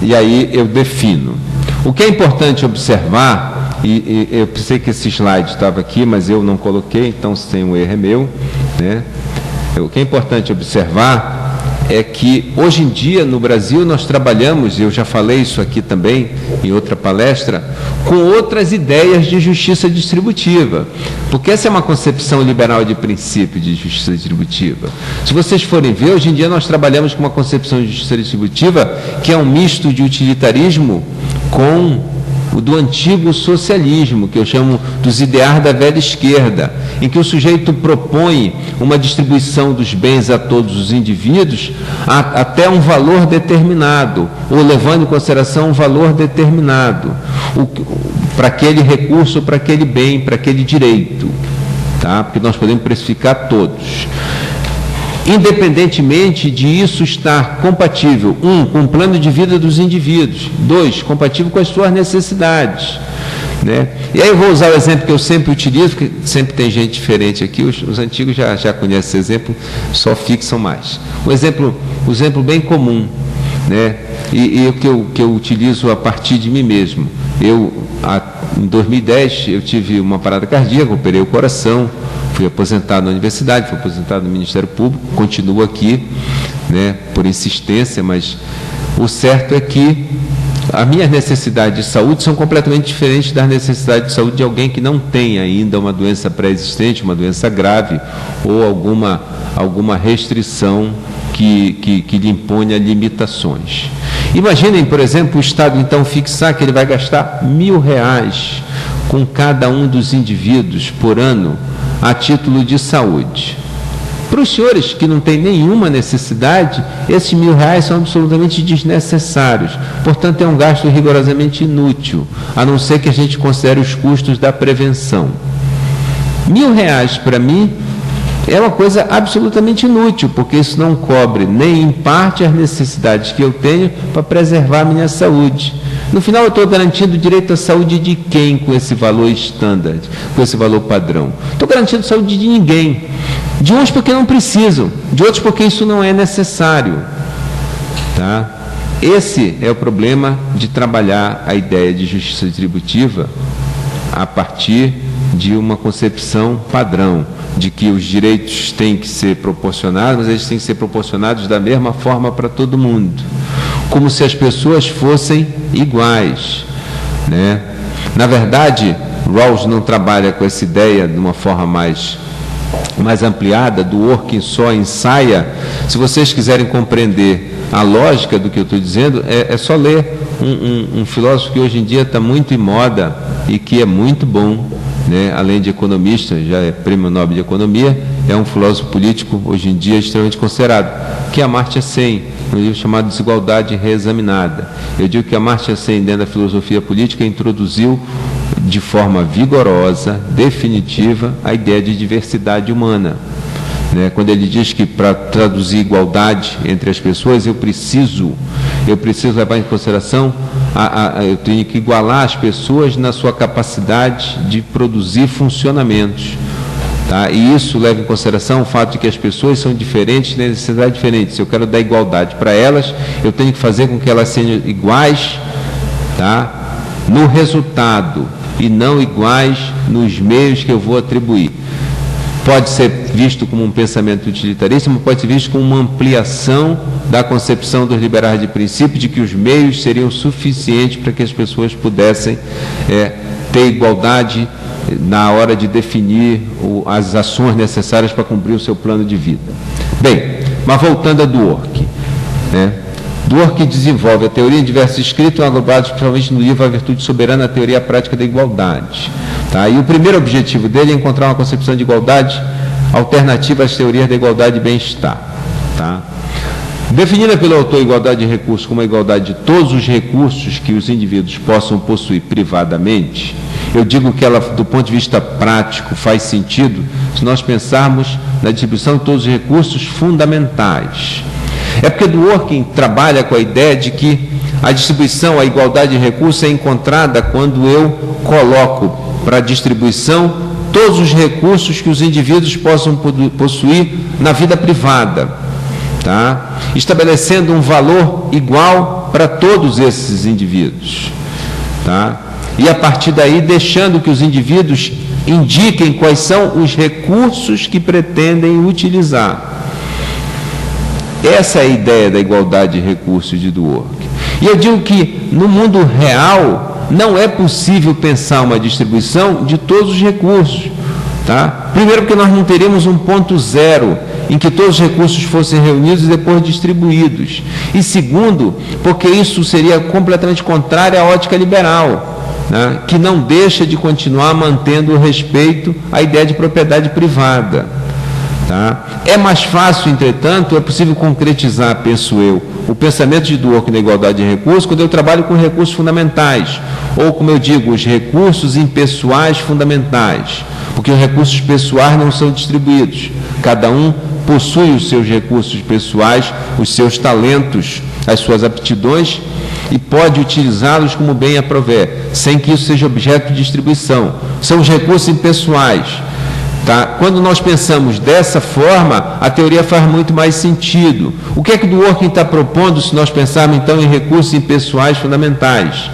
B: E aí eu defino. O que é importante observar, e eu pensei que esse slide estava aqui, mas eu não coloquei, então se tem um erro é meu, né? O que é importante observar é que hoje em dia no Brasil nós trabalhamos, e eu já falei isso aqui também em outra palestra, com outras ideias de justiça distributiva, porque essa é uma concepção liberal de princípio de justiça distributiva. Se vocês forem ver, hoje em dia nós trabalhamos com uma concepção de justiça distributiva que é um misto de utilitarismo com o do antigo socialismo, que eu chamo dos ideais da velha esquerda, em que o sujeito propõe uma distribuição dos bens a todos os indivíduos até um valor determinado, ou levando em consideração um valor determinado, para aquele recurso, para aquele bem, para aquele direito, porque nós podemos precificar todos. Independentemente de isso estar compatível, com o plano de vida dos indivíduos, 2, compatível com as suas necessidades. Né? E aí eu vou usar o exemplo que eu sempre utilizo, porque sempre tem gente diferente aqui, os antigos já conhecem esse exemplo, só fixam mais. Um exemplo bem comum, né? E que eu utilizo a partir de mim mesmo. Em 2010, eu tive uma parada cardíaca, operei o coração, fui aposentado na universidade, fui aposentado no Ministério Público, continuo aqui, né, por insistência, mas o certo é que as minhas necessidades de saúde são completamente diferentes das necessidades de saúde de alguém que não tem ainda uma doença pré-existente, uma doença grave ou alguma restrição que lhe imponha limitações. Imaginem, por exemplo, o Estado então fixar que ele vai gastar R$1.000 com cada um dos indivíduos por ano a título de saúde. Para os senhores que não têm nenhuma necessidade, esses R$1.000 são absolutamente desnecessários. Portanto, é um gasto rigorosamente inútil, a não ser que a gente considere os custos da prevenção. R$1.000 para mim é uma coisa absolutamente inútil, porque isso não cobre nem em parte as necessidades que eu tenho para preservar a minha saúde. No final, eu estou garantindo o direito à saúde de quem com esse valor standard, com esse valor padrão? Estou garantindo a saúde de ninguém. De uns porque não precisam, de outros porque isso não é necessário. Esse é o problema de trabalhar a ideia de justiça distributiva a partir de uma concepção padrão, de que os direitos têm que ser proporcionados, mas eles têm que ser proporcionados da mesma forma para todo mundo, como se as pessoas fossem iguais, né? Na verdade, Rawls não trabalha com essa ideia de uma forma mais ampliada, Dworkin só ensaia. Se vocês quiserem compreender a lógica do que eu estou dizendo, é só ler um filósofo que hoje em dia está muito em moda e que é muito bom, né? Além de economista, já é prêmio Nobel de Economia, é um filósofo político hoje em dia extremamente considerado, que é Amartya Sen, um livro chamado Desigualdade Reexaminada. Eu digo que Amartya Sen, dentro da filosofia política, introduziu de forma vigorosa, definitiva, a ideia de diversidade humana. Né? Quando ele diz que para traduzir igualdade entre as pessoas, eu preciso levar em consideração, eu tenho que igualar as pessoas na sua capacidade de produzir funcionamentos. E isso leva em consideração o fato de que as pessoas são diferentes, têm necessidades diferentes. Se eu quero dar igualdade para elas, eu tenho que fazer com que elas sejam iguais, no resultado. e não iguais nos meios que eu vou atribuir. Pode ser visto como um pensamento utilitarista, mas pode ser visto como uma ampliação da concepção dos liberais de princípio de que os meios seriam suficientes para que as pessoas pudessem ter igualdade na hora de definir as ações necessárias para cumprir o seu plano de vida. Bem, mas voltando a Dworkin, né? Dworkin desenvolve a teoria em diversos escritos, agrupados principalmente no livro A Virtude Soberana, a Teoria Prática da Igualdade. Tá? E o primeiro objetivo dele é encontrar uma concepção de igualdade alternativa às teorias da igualdade e bem-estar. Tá? Definida pelo autor a igualdade de recursos como a igualdade de todos os recursos que os indivíduos possam possuir privadamente, eu digo que ela, do ponto de vista prático, faz sentido se nós pensarmos na distribuição de todos os recursos fundamentais. É porque Dworkin trabalha com a ideia de que a distribuição, a igualdade de recursos é encontrada quando eu coloco para a distribuição todos os recursos que os indivíduos possam possuir na vida privada, tá? Estabelecendo um valor igual para todos esses indivíduos, tá? E a partir daí deixando que os indivíduos indiquem quais são os recursos que pretendem utilizar. Essa é a ideia da igualdade de recursos de Dworkin. E eu digo que no mundo real não é possível pensar uma distribuição de todos os recursos. Tá? Primeiro porque nós não teríamos um ponto zero em que todos os recursos fossem reunidos e depois distribuídos. E segundo, porque isso seria completamente contrário à ótica liberal, né? Que não deixa de continuar mantendo o respeito à ideia de propriedade privada. Tá? É mais fácil, entretanto, é possível concretizar, penso eu, o pensamento de Dworkin na igualdade de recursos quando eu trabalho com recursos fundamentais, ou, como eu digo, os recursos impessoais fundamentais, porque os recursos pessoais não são distribuídos. Cada um possui os seus recursos pessoais, os seus talentos, as suas aptidões, e pode utilizá-los como bem aprover, sem que isso seja objeto de distribuição. São os recursos impessoais. Tá? Quando nós pensamos dessa forma, a teoria faz muito mais sentido. O que é que Dworkin está propondo se nós pensarmos então em recursos impessoais fundamentais?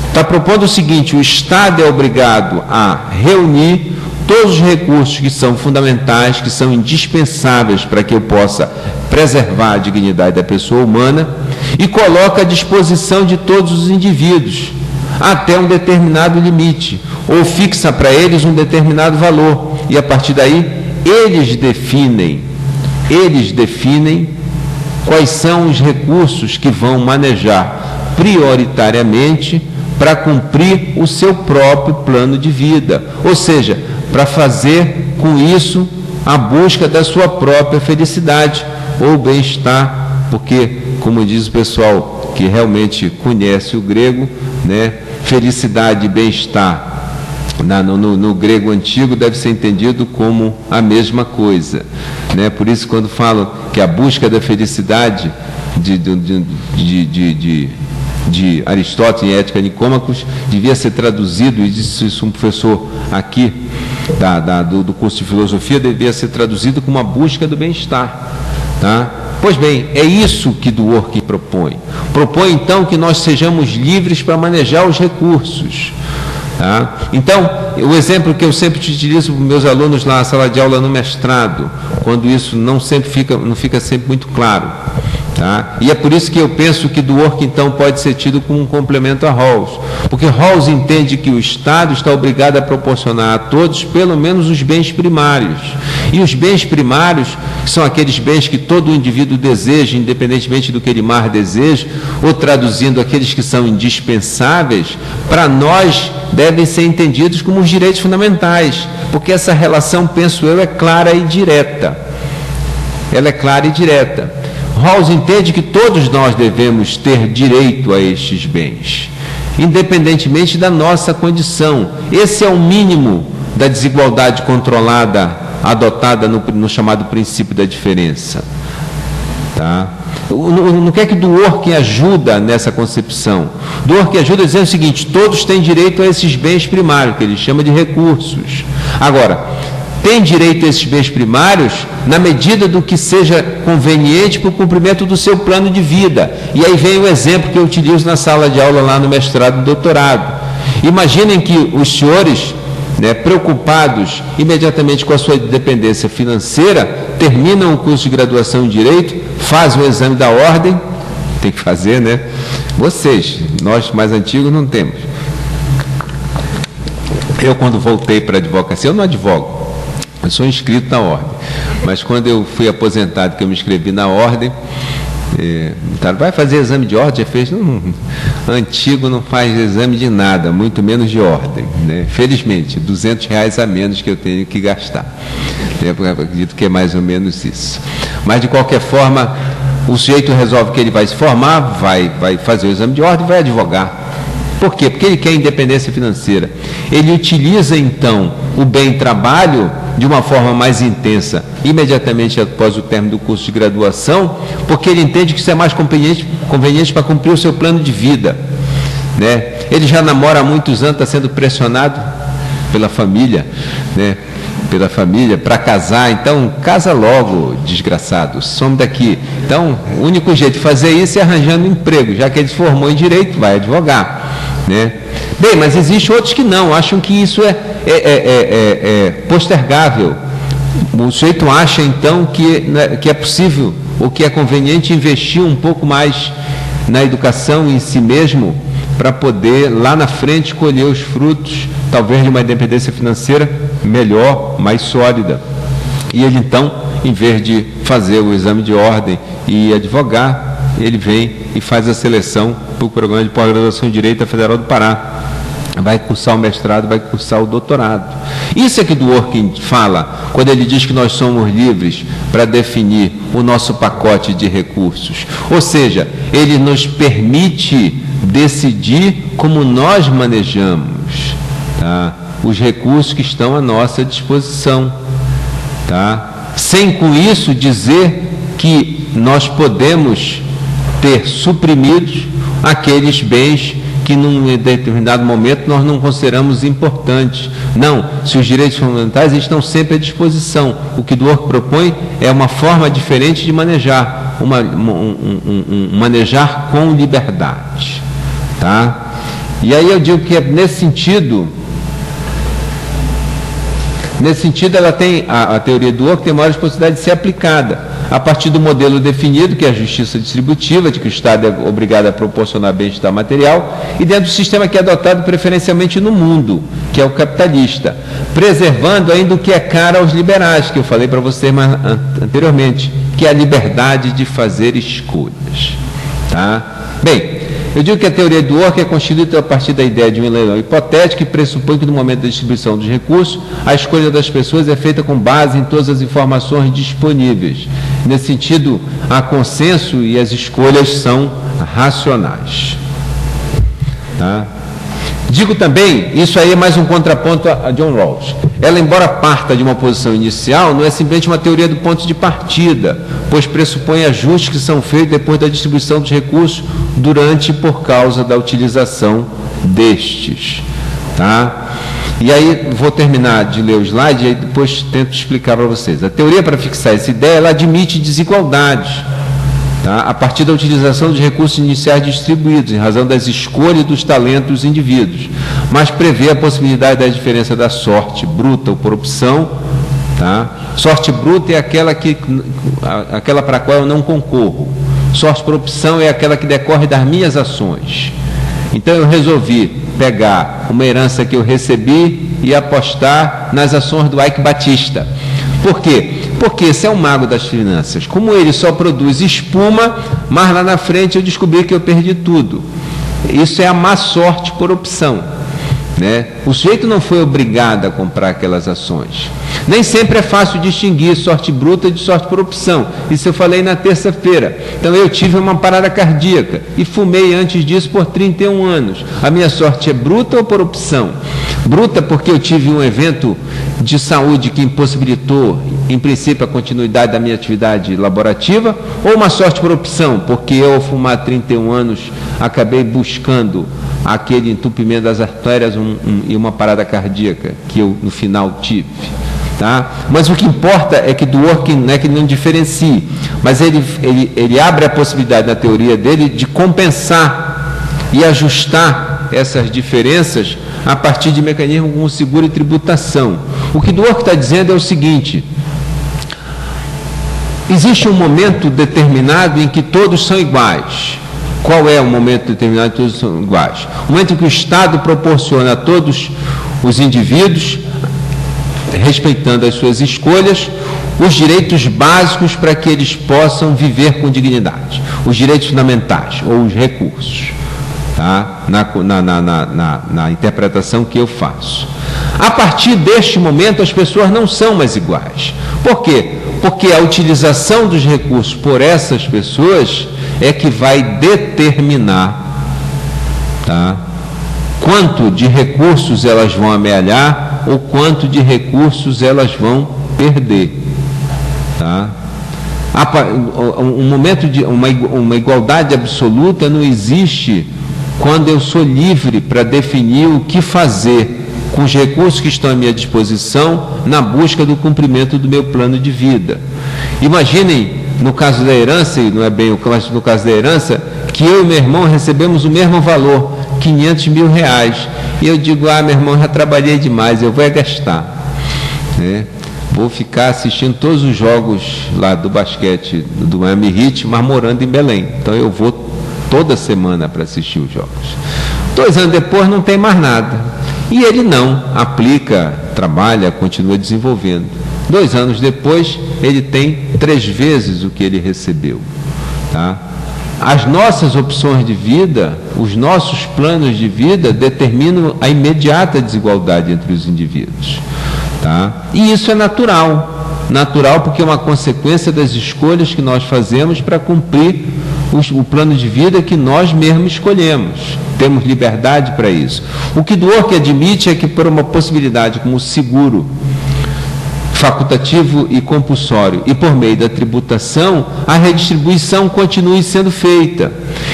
B: Está propondo o seguinte: o Estado é obrigado a reunir todos os recursos que são fundamentais, que são indispensáveis para que eu possa preservar a dignidade da pessoa humana, e coloca à disposição de todos os indivíduos, até um determinado limite, ou fixa para eles um determinado valor, e a partir daí eles definem quais são os recursos que vão manejar prioritariamente para cumprir o seu próprio plano de vida, ou seja, para fazer com isso a busca da sua própria felicidade ou bem-estar, porque, como diz o pessoal que realmente conhece o grego, né, felicidade e bem-estar no grego antigo deve ser entendido como a mesma coisa, né? Por isso, quando falam que a busca da felicidade de Aristóteles em Ética Nicômacos devia ser traduzido, e disse isso um professor aqui do curso de filosofia, devia ser traduzido como a busca do bem-estar, tá? Pois bem, é isso que Dworkin propõe. Propõe então que nós sejamos livres para manejar os recursos. Tá? Então, o exemplo que eu sempre utilizo para meus alunos lá na sala de aula no mestrado, quando isso não fica sempre muito claro. Tá? E é por isso que eu penso que Dworkin então pode ser tido como um complemento a Rawls, porque Rawls entende que o Estado está obrigado a proporcionar a todos pelo menos os bens primários, e os bens primários são aqueles bens que todo indivíduo deseja, independentemente do que ele mais deseja, ou traduzindo, aqueles que são indispensáveis, para nós devem ser entendidos como os direitos fundamentais, porque essa relação, penso eu, é clara e direta. Ela é clara e direta. Rawls entende que todos nós devemos ter direito a estes bens, independentemente da nossa condição. Esse é o mínimo da desigualdade controlada, adotada no chamado princípio da diferença. Tá? No que é que Dworkin ajuda nessa concepção? Dworkin ajuda dizendo o seguinte: todos têm direito a esses bens primários, que ele chama de recursos. Agora, tem direito a esses bens primários na medida do que seja conveniente para o cumprimento do seu plano de vida. E aí vem o exemplo que eu utilizo na sala de aula lá no mestrado e doutorado. Imaginem que os senhores, né, preocupados imediatamente com a sua dependência financeira, terminam o curso de graduação em Direito, fazem o exame da ordem, tem que fazer, né? Vocês, nós mais antigos não temos. Eu, quando voltei para a advocacia, eu não advogo, eu sou inscrito na ordem, mas quando eu fui aposentado, que eu me inscrevi na ordem, vai fazer exame de ordem? Já fez? Não, antigo não faz exame de nada, muito menos de ordem, né? Felizmente, R$200 a menos que eu tenho que gastar. Eu acredito que é mais ou menos isso. Mas, de qualquer forma, o sujeito resolve que ele vai se formar, vai fazer o exame de ordem e vai advogar. Por quê? Porque ele quer independência financeira. Ele utiliza, então, o bem-trabalho de uma forma mais intensa, imediatamente após o término do curso de graduação, porque ele entende que isso é mais conveniente para cumprir o seu plano de vida, né? Ele já namora há muitos anos, está sendo pressionado pela família, né? Pela família para casar, então casa logo, desgraçado, some daqui. Então, o único jeito de fazer isso é arranjando emprego, já que ele se formou em Direito, vai advogar, né? Bem, mas existem outros que não, acham que isso é postergável. O sujeito acha, então, que é possível, ou que é conveniente investir um pouco mais na educação em si mesmo, para poder, lá na frente, colher os frutos, talvez de uma independência financeira melhor, mais sólida. E ele, então, em vez de fazer o exame de ordem e advogar, ele vem e faz a seleção para o programa de pós-graduação em Direito da Federal do Pará. Vai cursar o mestrado, vai cursar o doutorado. Isso é que Dworkin fala, quando ele diz que nós somos livres para definir o nosso pacote de recursos. Ou seja, ele nos permite decidir como nós manejamos, tá, os recursos que estão à nossa disposição, tá? Sem com isso dizer que nós podemos ter suprimidos aqueles bens que num determinado momento nós não consideramos importantes. Não, se os direitos fundamentais estão sempre à disposição. O que Dworkin propõe é uma forma diferente de manejar, manejar com liberdade. Tá? E aí eu digo que nesse sentido ela tem, a teoria do Dworkin tem maior possibilidade de ser aplicada a partir do modelo definido, que é a justiça distributiva, de que o Estado é obrigado a proporcionar bem-estar material, e dentro do sistema que é adotado preferencialmente no mundo, que é o capitalista, preservando ainda o que é caro aos liberais, que eu falei para vocês anteriormente, que é a liberdade de fazer escolhas. Tá? Bem, eu digo que a teoria do Dworkin é constituída a partir da ideia de um leilão hipotético que pressupõe que no momento da distribuição dos recursos, a escolha das pessoas é feita com base em todas as informações disponíveis. Nesse sentido, há consenso e as escolhas são racionais. Tá? Digo também, isso aí é mais um contraponto a John Rawls. Ela, embora parta de uma posição inicial, não é simplesmente uma teoria do ponto de partida, pois pressupõe ajustes que são feitos depois da distribuição dos recursos, durante e por causa da utilização destes. Tá? E aí, vou terminar de ler o slide e aí depois tento explicar para vocês. A teoria, para fixar essa ideia, ela admite desigualdades, tá? A partir da utilização dos recursos iniciais distribuídos, em razão das escolhas dos talentos dos indivíduos, mas prevê a possibilidade da diferença da sorte bruta ou por opção. Tá? Sorte bruta é aquela para a qual eu não concorro. Sorte por opção é aquela que decorre das minhas ações. Então eu resolvi pegar uma herança que eu recebi e apostar nas ações do Ike Batista. Por quê? Porque esse é um mago das finanças. Como ele só produz espuma, mas lá na frente eu descobri que eu perdi tudo. Isso é a má sorte por opção, né? O sujeito não foi obrigado a comprar aquelas ações. Nem sempre é fácil distinguir sorte bruta de sorte por opção. Isso eu falei na terça-feira. Então eu tive uma parada cardíaca e fumei antes disso por 31 anos. A minha sorte é bruta ou por opção? Bruta porque eu tive um evento de saúde que impossibilitou, em princípio, a continuidade da minha atividade laborativa, ou uma sorte por opção, porque eu, ao fumar 31 anos, acabei buscando aquele entupimento das artérias e uma parada cardíaca que eu, no final, tive. Tá? Mas o que importa é que Dworkin não é que ele não diferencie, mas ele abre a possibilidade na teoria dele de compensar e ajustar essas diferenças a partir de mecanismos como seguro e tributação. O que Dworkin está dizendo é o seguinte: existe um momento determinado em que todos são iguais. Qual é o momento determinado em que todos são iguais? O momento em que o Estado proporciona a todos os indivíduos, respeitando as suas escolhas, os direitos básicos para que eles possam viver com dignidade, os direitos fundamentais ou os recursos, tá? Na interpretação que eu faço. A partir deste momento, as pessoas não são mais iguais. Por quê? Porque a utilização dos recursos por essas pessoas é que vai determinar, tá, quanto de recursos elas vão amealhar ou quanto de recursos elas vão perder. Tá? Um momento de uma igualdade absoluta não existe quando eu sou livre para definir o que fazer com os recursos que estão à minha disposição na busca do cumprimento do meu plano de vida. Imaginem, no caso da herança, e não é bem o caso no caso da herança, que eu e meu irmão recebemos o mesmo valor, R$500 mil, e eu digo: meu irmão, já trabalhei demais, eu vou gastar, né? Vou ficar assistindo todos os jogos lá do basquete do Miami Heat, mas morando em Belém. Então eu vou toda semana para assistir os jogos. 2 anos depois não tem mais nada. E ele não aplica, trabalha, continua desenvolvendo. 2 anos depois, ele tem 3 vezes o que ele recebeu. Tá? As nossas opções de vida, os nossos planos de vida determinam a imediata desigualdade entre os indivíduos. Tá? E isso é natural porque é uma consequência das escolhas que nós fazemos para cumprir o plano de vida que nós mesmos escolhemos. Temos liberdade para isso. O que Dworkin admite é que, por uma possibilidade como o seguro facultativo e compulsório e por meio da tributação, a redistribuição continue sendo feita.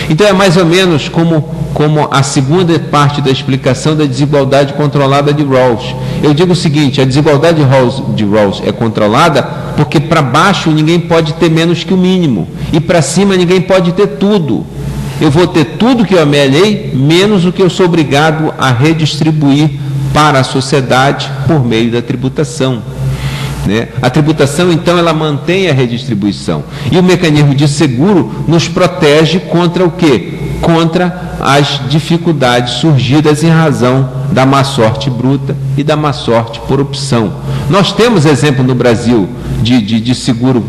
B: Então é mais ou menos como a segunda parte da explicação da desigualdade controlada de Rawls. Eu digo o seguinte: a desigualdade de Rawls é controlada porque para baixo ninguém pode ter menos que o mínimo e para cima ninguém pode ter tudo. Eu vou ter tudo que eu amealhei, menos o que eu sou obrigado a redistribuir para a sociedade por meio da tributação. Né? A tributação, então, ela mantém a redistribuição. E o mecanismo de seguro nos protege contra o quê? Contra as dificuldades surgidas em razão da má sorte bruta e da má sorte por opção. Nós temos exemplo no Brasil de seguro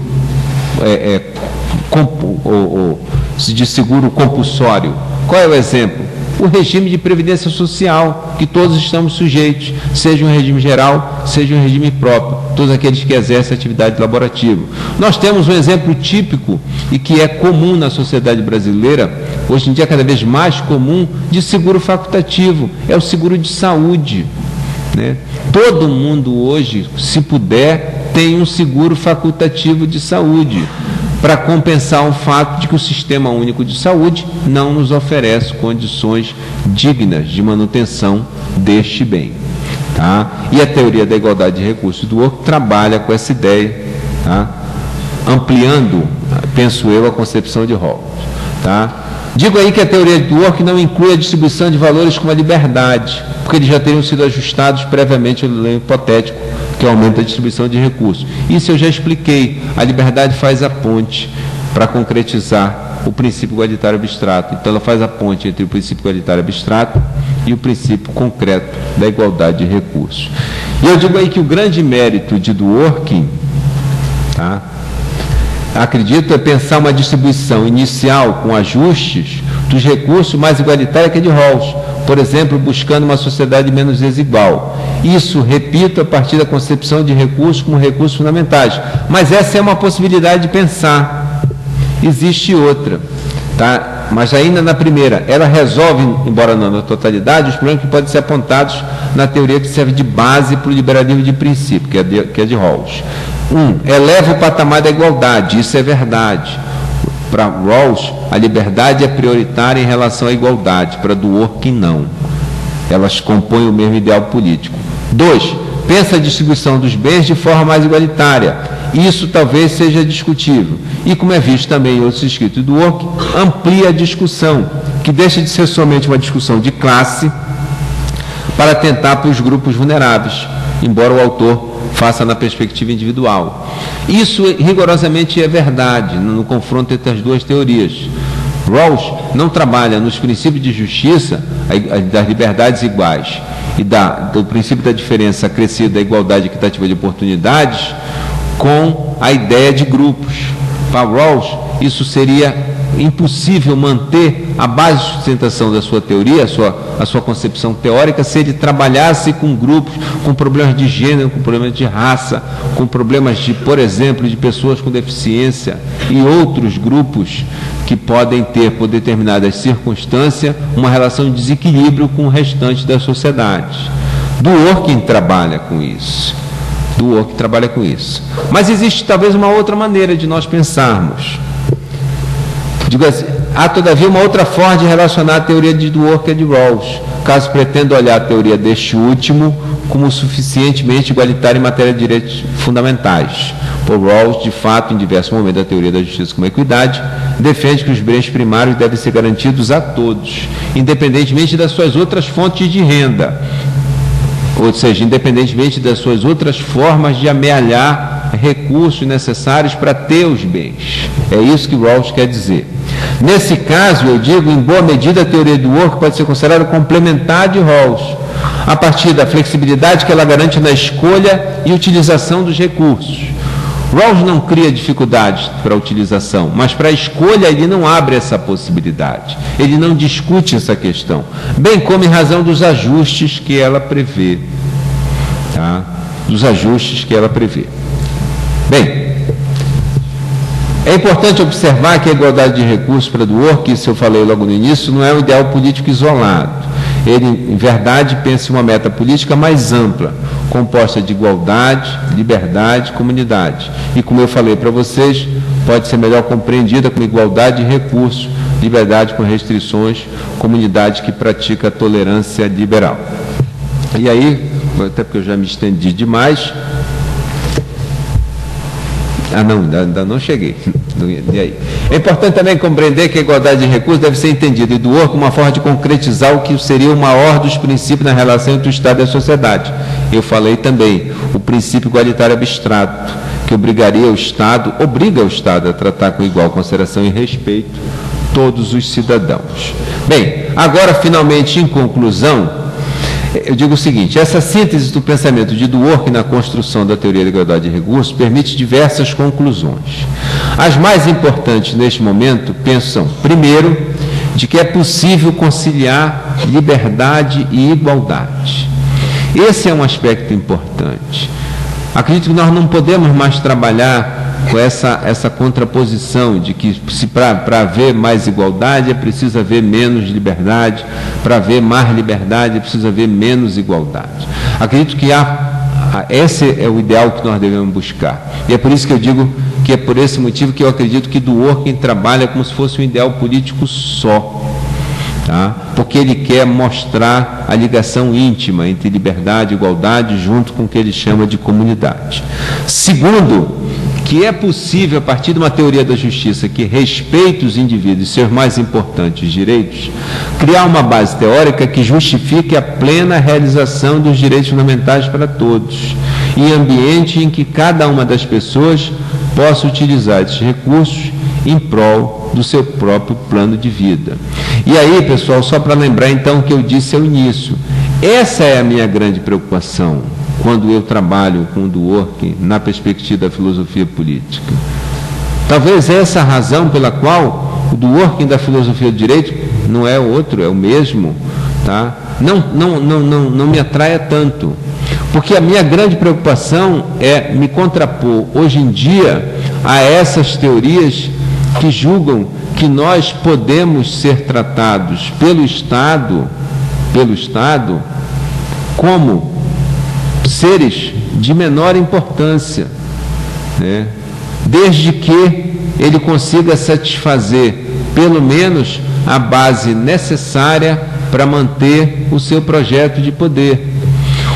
B: de seguro compulsório. Qual é o exemplo? O regime de previdência social, que todos estamos sujeitos, seja um regime geral, seja um regime próprio, todos aqueles que exercem atividade laborativa. Nós temos um exemplo típico e que é comum na sociedade brasileira, hoje em dia cada vez mais comum, de seguro facultativo, é o seguro de saúde. Né? Todo mundo hoje, se puder, tem um seguro facultativo de saúde, para compensar o fato de que o Sistema Único de Saúde não nos oferece condições dignas de manutenção deste bem. Tá? E a teoria da igualdade de recursos do Dworkin trabalha com essa ideia, tá? Ampliando, penso eu, a concepção de Rawls. Tá? Digo aí que a teoria de Dworkin não inclui a distribuição de valores como a liberdade, porque eles já teriam sido ajustados previamente no lema hipotético, que aumenta a distribuição de recursos. Isso eu já expliquei. A liberdade faz a ponte para concretizar o princípio igualitário abstrato. Então, ela faz a ponte entre o princípio igualitário abstrato e o princípio concreto da igualdade de recursos. E eu digo aí que o grande mérito de Dworkin, tá, acredito, é pensar uma distribuição inicial com ajustes dos recursos mais igualitária que a de Rawls. Por exemplo, buscando uma sociedade menos desigual. Isso, repito, a partir da concepção de recursos como recursos fundamentais. Mas essa é uma possibilidade de pensar. Existe outra. Tá? Mas ainda na primeira, ela resolve, embora não na totalidade, os problemas que podem ser apontados na teoria que serve de base para o liberalismo de princípio, que é de Rawls. Eleva o patamar da igualdade, isso é verdade. Para Rawls, a liberdade é prioritária em relação à igualdade, para Dworkin não. Elas compõem o mesmo ideal político. 2, pensa a distribuição dos bens de forma mais igualitária. Isso talvez seja discutível. E como é visto também em outros escritos do Dworkin, amplia a discussão, que deixa de ser somente uma discussão de classe para atentar para os grupos vulneráveis, embora o autor faça na perspectiva individual. Isso rigorosamente é verdade no confronto entre as duas teorias. Rawls não trabalha nos princípios de justiça, das liberdades iguais e do princípio da diferença acrescida da igualdade equitativa de oportunidades com a ideia de grupos. Para Rawls, isso seria impossível manter a base de sustentação da sua teoria, a sua concepção teórica, se ele trabalhasse com grupos, com problemas de gênero, com problemas de raça, com problemas de, por exemplo, de pessoas com deficiência e outros grupos que podem ter, por determinadas circunstâncias, uma relação de desequilíbrio com o restante da sociedade. Dworkin trabalha com isso. Dworkin trabalha com isso. Mas existe talvez uma outra maneira de nós pensarmos. Digo assim, há todavia uma outra forma de relacionar a teoria de Dworkin e de Rawls, caso pretenda olhar a teoria deste último como suficientemente igualitária em matéria de direitos fundamentais. Por Rawls, de fato, em diversos momentos da teoria da justiça como equidade, defende que os bens primários devem ser garantidos a todos, independentemente das suas outras fontes de renda, ou seja, independentemente das suas outras formas de amealhar recursos necessários para ter os bens. É isso que Rawls quer dizer. Nesse caso, eu digo, em boa medida, a teoria do Dworkin pode ser considerada complementar de Rawls, a partir da flexibilidade que ela garante na escolha e utilização dos recursos. Rawls não cria dificuldades para a utilização, mas para a escolha ele não abre essa possibilidade, ele não discute essa questão, bem como em razão dos ajustes que ela prevê. Tá? Dos ajustes que ela prevê. Bem, é importante observar que a igualdade de recursos para Dworkin, isso eu falei logo no início, não é um ideal político isolado. Ele, em verdade, pensa em uma meta política mais ampla, composta de igualdade, liberdade e comunidade. E, como eu falei para vocês, pode ser melhor compreendida como igualdade de recursos, liberdade com restrições, comunidade que pratica a tolerância liberal. E aí, até porque eu já me estendi demais... ainda não cheguei. E aí? É importante também compreender que a igualdade de recursos deve ser entendida em Dworkin como uma forma de concretizar o que seria o maior dos princípios na relação entre o Estado e a sociedade. Eu falei também o princípio igualitário abstrato, que obriga o Estado a tratar com igual consideração e respeito todos os cidadãos. Bem, agora finalmente, em conclusão, eu digo o seguinte: essa síntese do pensamento de Dworkin na construção da teoria da igualdade de recursos permite diversas conclusões. As mais importantes neste momento pensam, primeiro, de que é possível conciliar liberdade e igualdade. Esse é um aspecto importante. Acredito que nós não podemos mais trabalhar com essa contraposição de que se para haver mais igualdade é preciso haver menos liberdade, para haver mais liberdade é preciso haver menos igualdade. Acredito que esse é o ideal que nós devemos buscar. E é por isso que eu digo que é por esse motivo que eu acredito que Dworkin trabalha como se fosse um ideal político só. Tá? Porque ele quer mostrar a ligação íntima entre liberdade e igualdade junto com o que ele chama de comunidade. Segundo, que é possível, a partir de uma teoria da justiça que respeite os indivíduos e seus mais importantes direitos, criar uma base teórica que justifique a plena realização dos direitos fundamentais para todos, em ambiente em que cada uma das pessoas possa utilizar esses recursos em prol do seu próprio plano de vida. E aí, pessoal, só para lembrar então o que eu disse ao início, essa é a minha grande preocupação quando eu trabalho com o Dworkin na perspectiva da filosofia política. Talvez essa a razão pela qual o Dworkin da filosofia do direito não é outro, é o mesmo, tá? Não me atraia tanto, porque a minha grande preocupação é me contrapor hoje em dia a essas teorias que julgam que nós podemos ser tratados pelo Estado como seres de menor importância, né? Desde que ele consiga satisfazer pelo menos a base necessária para manter o seu projeto de poder.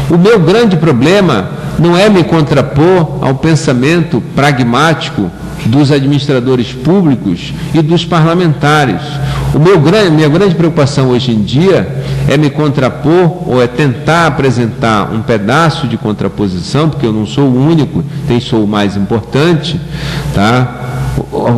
B: O meu grande problema não é me contrapor ao pensamento pragmático dos administradores públicos e dos parlamentares. Minha grande preocupação hoje em dia é me contrapor ou é tentar apresentar um pedaço de contraposição, porque eu não sou o único, sou o mais importante, tá?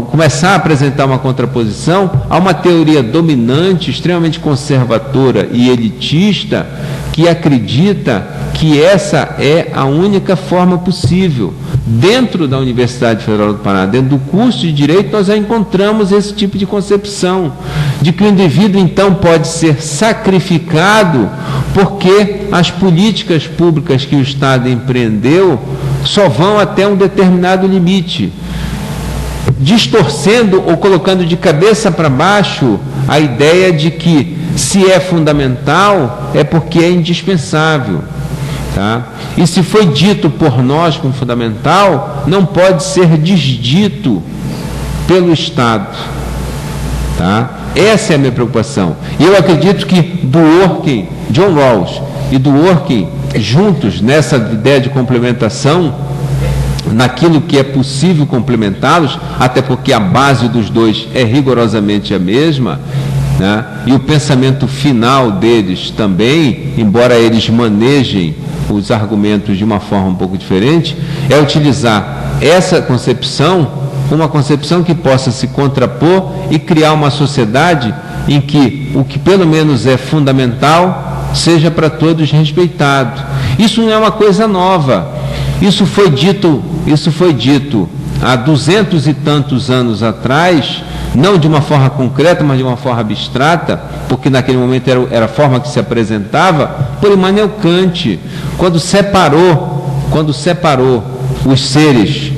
B: Começar a apresentar uma contraposição a uma teoria dominante, extremamente conservadora e elitista, que acredita que essa é a única forma possível. Dentro da Universidade Federal do Paraná, dentro do curso de Direito, nós já encontramos esse tipo de concepção, de que o indivíduo, então, pode ser sacrificado porque as políticas públicas que o Estado empreendeu só vão até um determinado limite, distorcendo ou colocando de cabeça para baixo a ideia de que, se é fundamental, é porque é indispensável. Tá? E se foi dito por nós como fundamental, não pode ser desdito pelo Estado. Tá? Essa é a minha preocupação. E eu acredito que Dworkin, John Rawls e Dworkin, juntos nessa ideia de complementação, naquilo que é possível complementá-los, até porque a base dos dois é rigorosamente a mesma, né? E o pensamento final deles também, embora eles manejem os argumentos de uma forma um pouco diferente, é utilizar essa concepção, uma concepção que possa se contrapor e criar uma sociedade em que o que pelo menos é fundamental seja para todos respeitado. Isso não é uma coisa nova. Isso foi dito há 200 e tantos anos atrás, não de uma forma concreta, mas de uma forma abstrata, porque naquele momento era a forma que se apresentava, por Immanuel Kant, quando separou os seres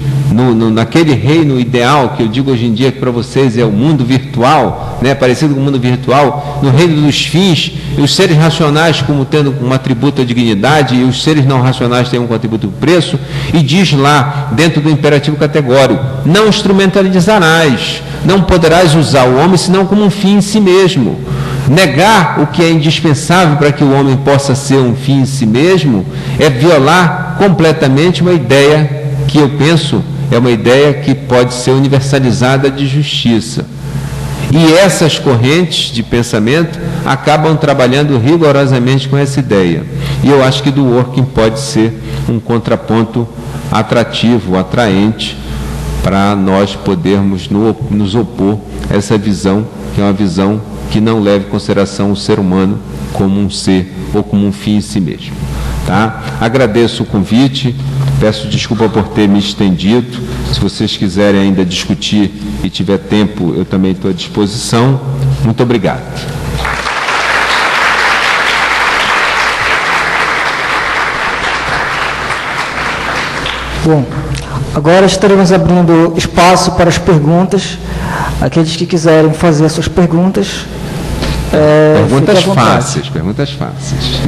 B: naquele reino ideal, que eu digo hoje em dia que para vocês é o mundo virtual, né, parecido com o mundo virtual, no reino dos fins, e os seres racionais como tendo um atributo a dignidade, e os seres não racionais têm um atributo de preço, e diz lá, dentro do imperativo categórico, não instrumentalizarás, não poderás usar o homem senão como um fim em si mesmo. Negar o que é indispensável para que o homem possa ser um fim em si mesmo é violar completamente uma ideia que eu penso é uma ideia que pode ser universalizada de justiça. E essas correntes de pensamento acabam trabalhando rigorosamente com essa ideia. E eu acho que Dworkin pode ser um contraponto atrativo, atraente, para nós podermos nos opor a essa visão, que é uma visão que não leva em consideração o ser humano como um ser ou como um fim em si mesmo. Tá? Agradeço o convite, peço desculpa por ter me estendido. Se vocês quiserem ainda discutir e tiver tempo, eu também estou à disposição. Muito obrigado.
C: Bom, agora estaremos abrindo espaço para as perguntas. Aqueles que quiserem fazer as suas perguntas.
B: Perguntas fáceis, perguntas fáceis.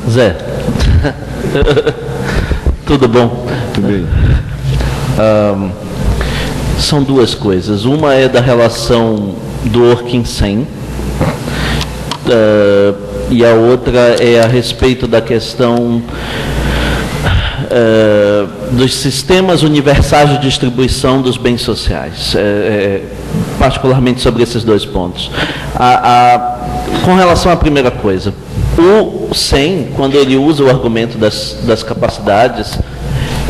D: Zé, tudo bom?
B: Tudo bem.
D: São duas coisas. Uma é da relação Dworkin-Sen, e a outra é a respeito da questão dos sistemas universais de distribuição dos bens sociais, particularmente sobre esses dois pontos. Com relação à primeira coisa, o Sen, quando ele usa o argumento das capacidades,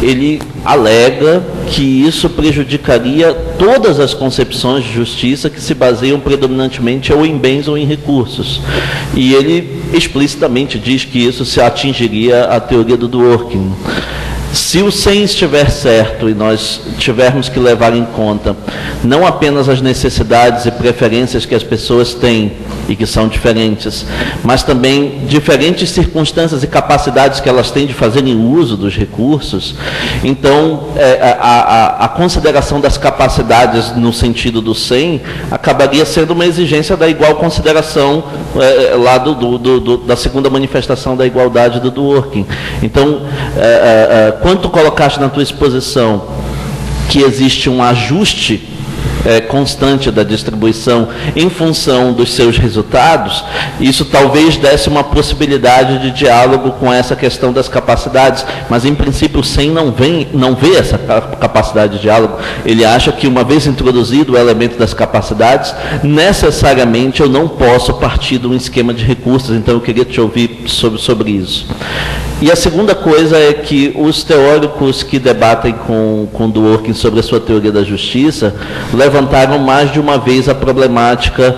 D: ele alega que isso prejudicaria todas as concepções de justiça que se baseiam predominantemente ou em bens ou em recursos. E ele explicitamente diz que isso se atingiria a teoria do Dworkin. Se o Sen estiver certo e nós tivermos que levar em conta não apenas as necessidades e preferências que as pessoas têm e que são diferentes, mas também diferentes circunstâncias e capacidades que elas têm de fazerem uso dos recursos, então a consideração das capacidades no sentido do Sen acabaria sendo uma exigência da igual consideração lá da segunda manifestação da igualdade do Dworkin. Então, quando tu colocaste na tua exposição que existe um ajuste constante da distribuição em função dos seus resultados, isso talvez desse uma possibilidade de diálogo com essa questão das capacidades, mas em princípio o SEM não vê essa capacidade de diálogo. Ele acha que, uma vez introduzido o elemento das capacidades, necessariamente eu não posso partir de um esquema de recursos. Então eu queria te ouvir sobre isso. E a segunda coisa é que os teóricos que debatem com Dworkin sobre a sua teoria da justiça levantaram mais de uma vez a problemática,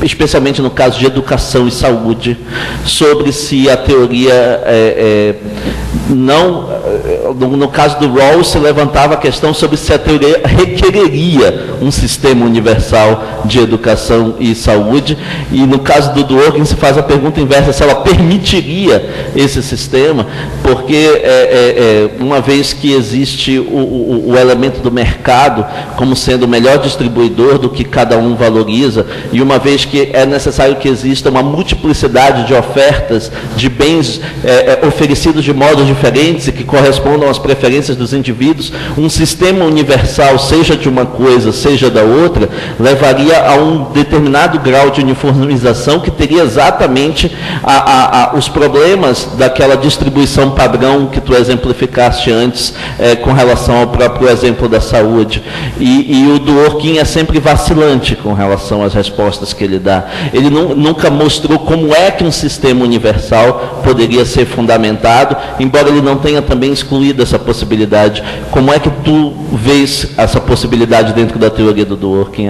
D: especialmente no caso de educação e saúde, sobre se a teoria no caso do Rawls, se levantava a questão sobre se a teoria requereria um sistema universal de educação e saúde, e no caso do Dworkin se faz a pergunta inversa, se ela permitiria esse sistema, porque uma vez que existe o elemento do mercado como sendo o melhor distribuidor do que cada um valoriza, e uma vez que é necessário que exista uma multiplicidade de ofertas de bens oferecidos de modos diferentes e que correspondam às preferências dos indivíduos, um sistema universal, seja de uma coisa, seja da outra, levaria a um determinado grau de uniformização que teria exatamente os problemas daquela distribuição padrão que tu exemplificaste antes, com relação ao próprio exemplo da saúde. E o Dworkin é sempre vacilante com relação às respostas que ele dá. Ele nunca mostrou como é que um sistema universal poderia ser fundamentado, embora ele não tenha também excluído essa possibilidade. Como é que tu vês essa possibilidade dentro da teoria do Dworkin?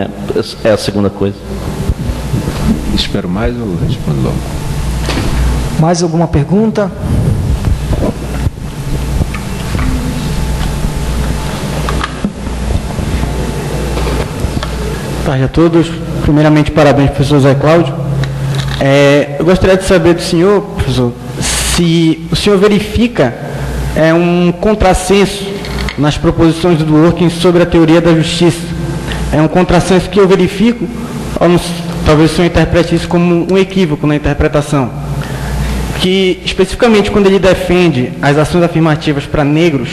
D: É a segunda coisa.
B: Espero mais ou respondo logo?
C: Mais alguma pergunta? Boa tarde a todos. Primeiramente, parabéns, professor Zé Cláudio. Eu gostaria de saber do senhor, professor, se o senhor verifica um contrassenso nas proposições do Dworkin sobre a teoria da justiça. É um contrassenso que eu verifico, ou não, talvez o senhor interprete isso como um equívoco na interpretação, que especificamente quando ele defende as ações afirmativas para negros,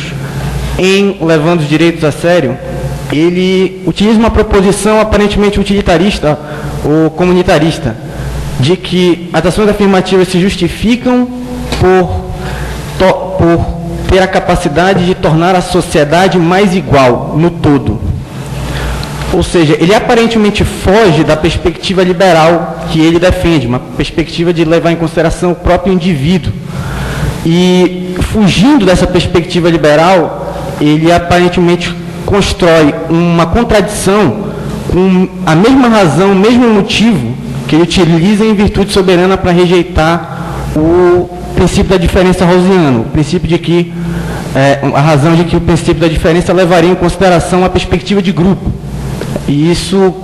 C: levando os direitos a sério, ele utiliza uma proposição aparentemente utilitarista ou comunitarista, de que as ações afirmativas se justificam por ter a capacidade de tornar a sociedade mais igual no todo. Ou seja, ele aparentemente foge da perspectiva liberal que ele defende, uma perspectiva de levar em consideração o próprio indivíduo. E, fugindo dessa perspectiva liberal, ele aparentemente constrói uma contradição com a mesma razão, o mesmo motivo que ele utiliza em virtude soberana para rejeitar o princípio da diferença rawlsiano, o princípio de que, a razão de que o princípio da diferença levaria em consideração a perspectiva de grupo. E isso,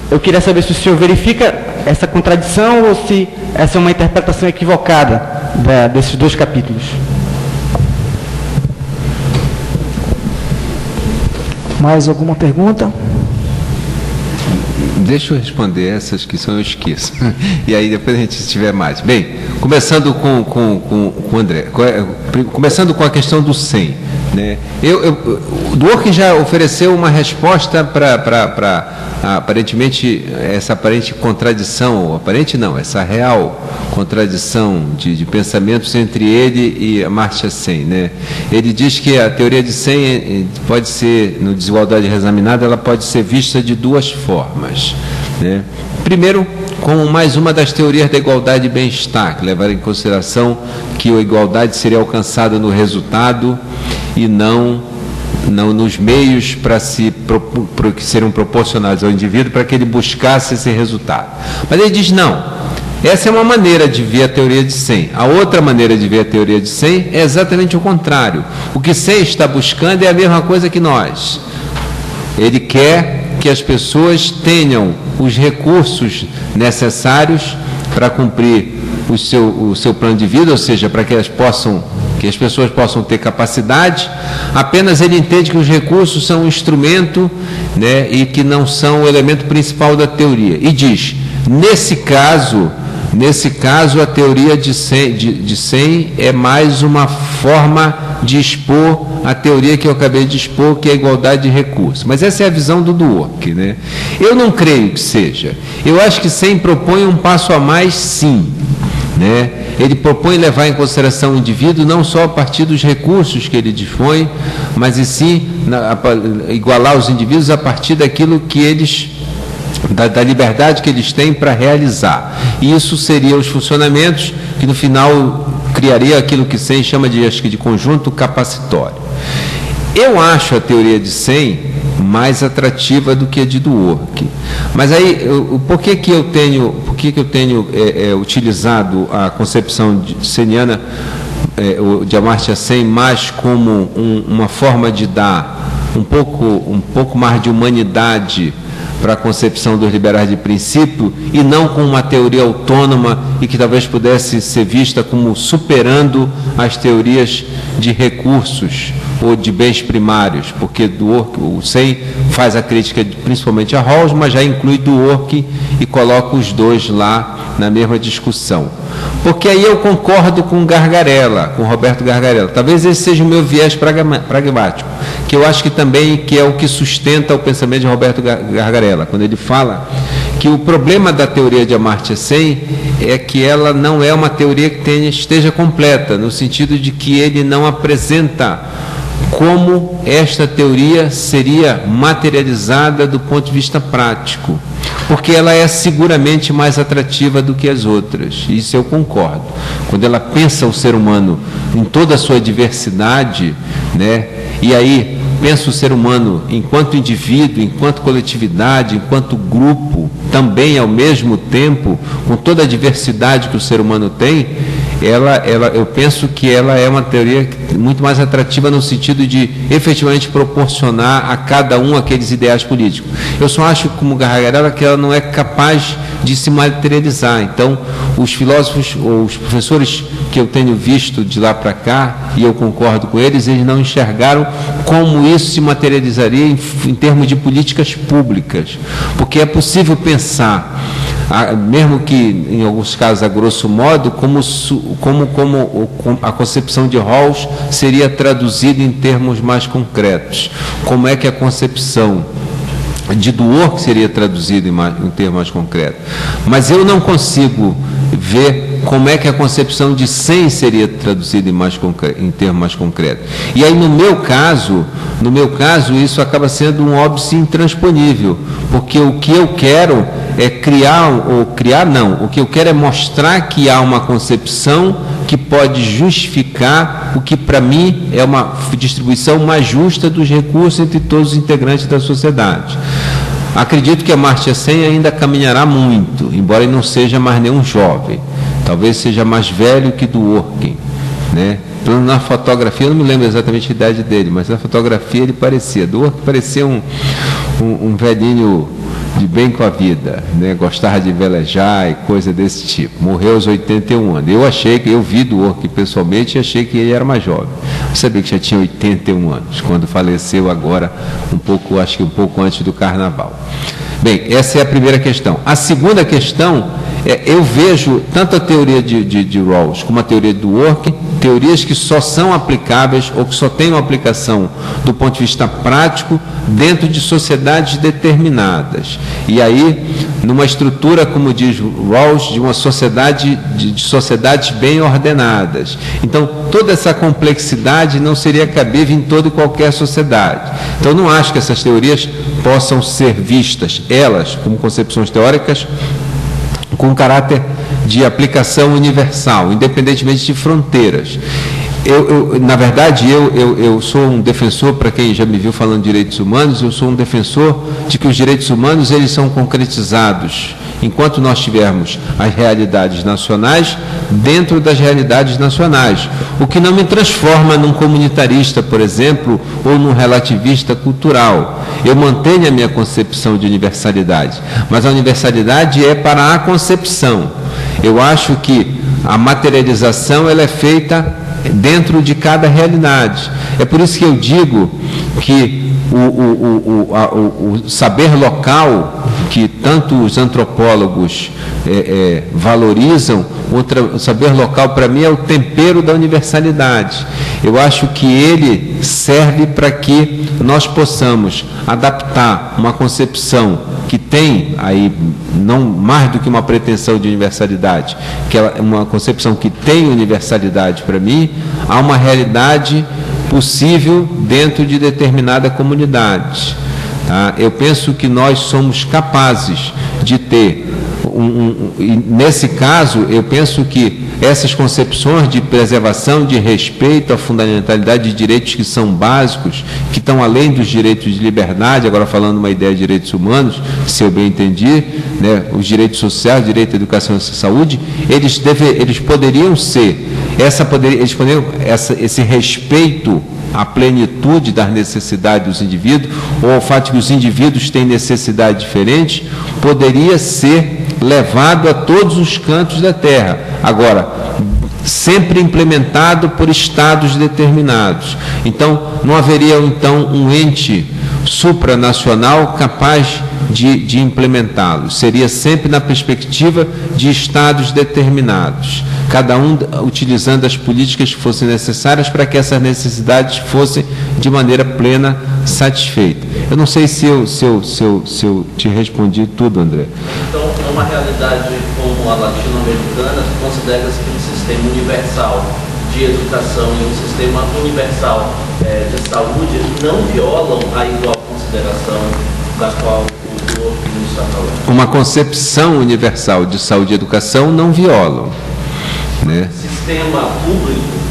C: eu queria saber se o senhor verifica essa contradição ou se essa é uma interpretação equivocada desses dois capítulos. Mais alguma pergunta?
B: Deixa eu responder essas que são eu esqueço. E aí depois a gente se tiver mais. Bem, começando com o André, começando com a questão do SEM. Né? O Dworkin já ofereceu uma resposta para aparentemente essa aparente contradição, ou aparente não, essa real contradição de pensamentos entre ele e Amartya Sen. Né? Ele diz que a teoria de Sen pode ser, no Desigualdade Reexaminada, ela pode ser vista de duas formas. Né? Primeiro, como mais uma das teorias da igualdade e bem-estar, que levaram em consideração que a igualdade seria alcançada no resultado e não nos meios que seriam proporcionados ao indivíduo para que ele buscasse esse resultado. Mas ele diz não, essa é uma maneira de ver a teoria de Sen. A outra maneira de ver a teoria de Sen é exatamente o contrário. O que Sen está buscando é a mesma coisa que nós. Ele quer que as pessoas tenham os recursos necessários para cumprir o seu plano de vida, ou seja, para que as pessoas possam ter capacidade. Apenas ele entende que os recursos são um instrumento, né, e que não são o elemento principal da teoria. E diz, nesse caso a teoria de Sen é mais uma forma de expor a teoria que eu acabei de expor, que é a igualdade de recursos. Mas essa é a visão do Dworkin, né? Eu não creio que seja. Eu acho que Sen propõe um passo a mais, sim, né? Ele propõe levar em consideração o indivíduo não só a partir dos recursos que ele dispõe, mas e sim igualar os indivíduos a partir daquilo que eles, da liberdade que eles têm para realizar. E isso seria os funcionamentos que no final criaria aquilo que Sen chama de, acho que, de conjunto capacitório. Eu acho a teoria de Sen mais atrativa do que a de Dworkin. Mas aí, por que eu tenho utilizado a concepção seniana de Amartya Sen mais como uma forma de dar um pouco mais de humanidade para a concepção dos liberais de princípio, e não com uma teoria autônoma e que talvez pudesse ser vista como superando as teorias de recursos ou de bens primários, porque o Sen faz a crítica principalmente a Rawls, mas já inclui Dworkin e coloca os dois lá na mesma discussão. Porque aí eu concordo com Gargarella, com Roberto Gargarella. Talvez esse seja o meu viés pragmático, que eu acho que também que é o que sustenta o pensamento de Roberto Gargarella, quando ele fala que o problema da teoria de Amartya Sen é que ela não é uma teoria que esteja completa, no sentido de que ele não apresenta como esta teoria seria materializada do ponto de vista prático, porque ela é seguramente mais atrativa do que as outras, isso eu concordo. Quando ela pensa o ser humano em toda a sua diversidade, né, e aí pensa o ser humano enquanto indivíduo, enquanto coletividade, enquanto grupo, também ao mesmo tempo, com toda a diversidade que o ser humano tem, eu penso que ela é uma teoria muito mais atrativa no sentido de efetivamente proporcionar a cada um aqueles ideais políticos. Eu só acho, como Gargarella, que ela não é capaz de se materializar. Então, os filósofos ou os professores que eu tenho visto de lá para cá, e eu concordo com eles, eles não enxergaram como isso se materializaria em termos de políticas públicas, porque é possível pensar, mesmo que em alguns casos a grosso modo, como a concepção de Rawls seria traduzida em termos mais concretos. Como é que a concepção de Dworkin seria traduzida em termos mais concretos. Mas eu não consigo ver como é que a concepção de Sen seria traduzida em termos mais concretos. E aí, no meu caso, isso acaba sendo um óbice intransponível, porque o que eu quero é o que eu quero é mostrar que há uma concepção que pode justificar o que para mim é uma distribuição mais justa dos recursos entre todos os integrantes da sociedade. Acredito que Amartya Sen ainda caminhará muito, embora ele não seja mais nenhum jovem. Talvez seja mais velho que Dworkin, né? Na fotografia, eu não me lembro exatamente a idade dele, mas na fotografia ele parecia. Dworkin parecia um velhinho de bem com a vida, né? Gostava de velejar e coisa desse tipo. Morreu aos 81 anos. Eu vi Dworkin pessoalmente e achei que ele era mais jovem. Eu sabia que já tinha 81 anos, quando faleceu agora, acho que um pouco antes do Carnaval. Bem, essa é a primeira questão. A segunda questão eu vejo tanto a teoria de Rawls como a teoria de Dworkin, teorias que só são aplicáveis ou que só têm uma aplicação do ponto de vista prático dentro de sociedades determinadas. E aí, numa estrutura, como diz Rawls, de uma sociedade, de sociedades bem ordenadas. Então, toda essa complexidade não seria cabível em toda e qualquer sociedade. Então, não acho que essas teorias possam ser vistas, elas, como concepções teóricas, com caráter de aplicação universal, independentemente de fronteiras. Na verdade, eu sou um defensor, para quem já me viu falando de direitos humanos, eu sou um defensor de que os direitos humanos eles são concretizados enquanto nós tivermos as realidades nacionais dentro das realidades nacionais, o que não me transforma num comunitarista, por exemplo, ou num relativista cultural. Eu mantenho a minha concepção de universalidade, mas a universalidade é para a concepção. Eu acho que a materialização ela é feita dentro de cada realidade. É por isso que eu digo que o saber local que tanto os antropólogos valorizam, o saber local, para mim, é o tempero da universalidade. Eu acho que ele serve para que nós possamos adaptar uma concepção que tem, aí, não mais do que uma pretensão de universalidade, que é uma concepção que tem universalidade para mim, a uma realidade possível dentro de determinada comunidade. Tá? Eu penso que nós somos capazes de ter, e nesse caso, eu penso que essas concepções de preservação, de respeito à fundamentalidade de direitos que são básicos, que estão além dos direitos de liberdade, agora falando uma ideia de direitos humanos, se eu bem entendi, né, os direitos sociais, direito à educação e à saúde, eles poderiam ser, esse respeito à plenitude das necessidades dos indivíduos, ou ao fato de que os indivíduos têm necessidades diferentes, poderia ser levado a todos os cantos da terra. Agora, sempre implementado por estados determinados. Então, não haveria então um ente supranacional capaz de implementá-lo. Seria sempre na perspectiva de estados determinados, cada um utilizando as políticas que fossem necessárias para que essas necessidades fossem de maneira plena satisfeitas. Eu não sei se eu te respondi tudo, André.
D: Então, uma realidade como a latino-americana, considera-se que um sistema universal de educação e um sistema universal de saúde não violam a igual consideração da qual o Dworkin está falando.
B: Uma concepção universal de saúde e educação não violam, né?
D: Sistema público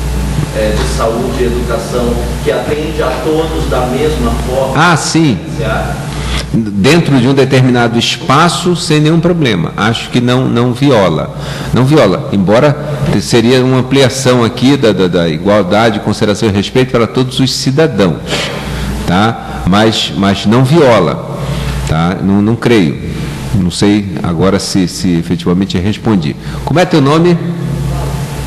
D: de saúde e educação que atende a todos da mesma forma.
B: Ah, sim. Dentro de um determinado espaço, sem nenhum problema. Acho que não viola. Não viola, embora seria uma ampliação aqui da igualdade, consideração e respeito para todos os cidadãos, tá? Mas não viola, tá? Não creio. Não sei agora se efetivamente respondi. Como é teu nome?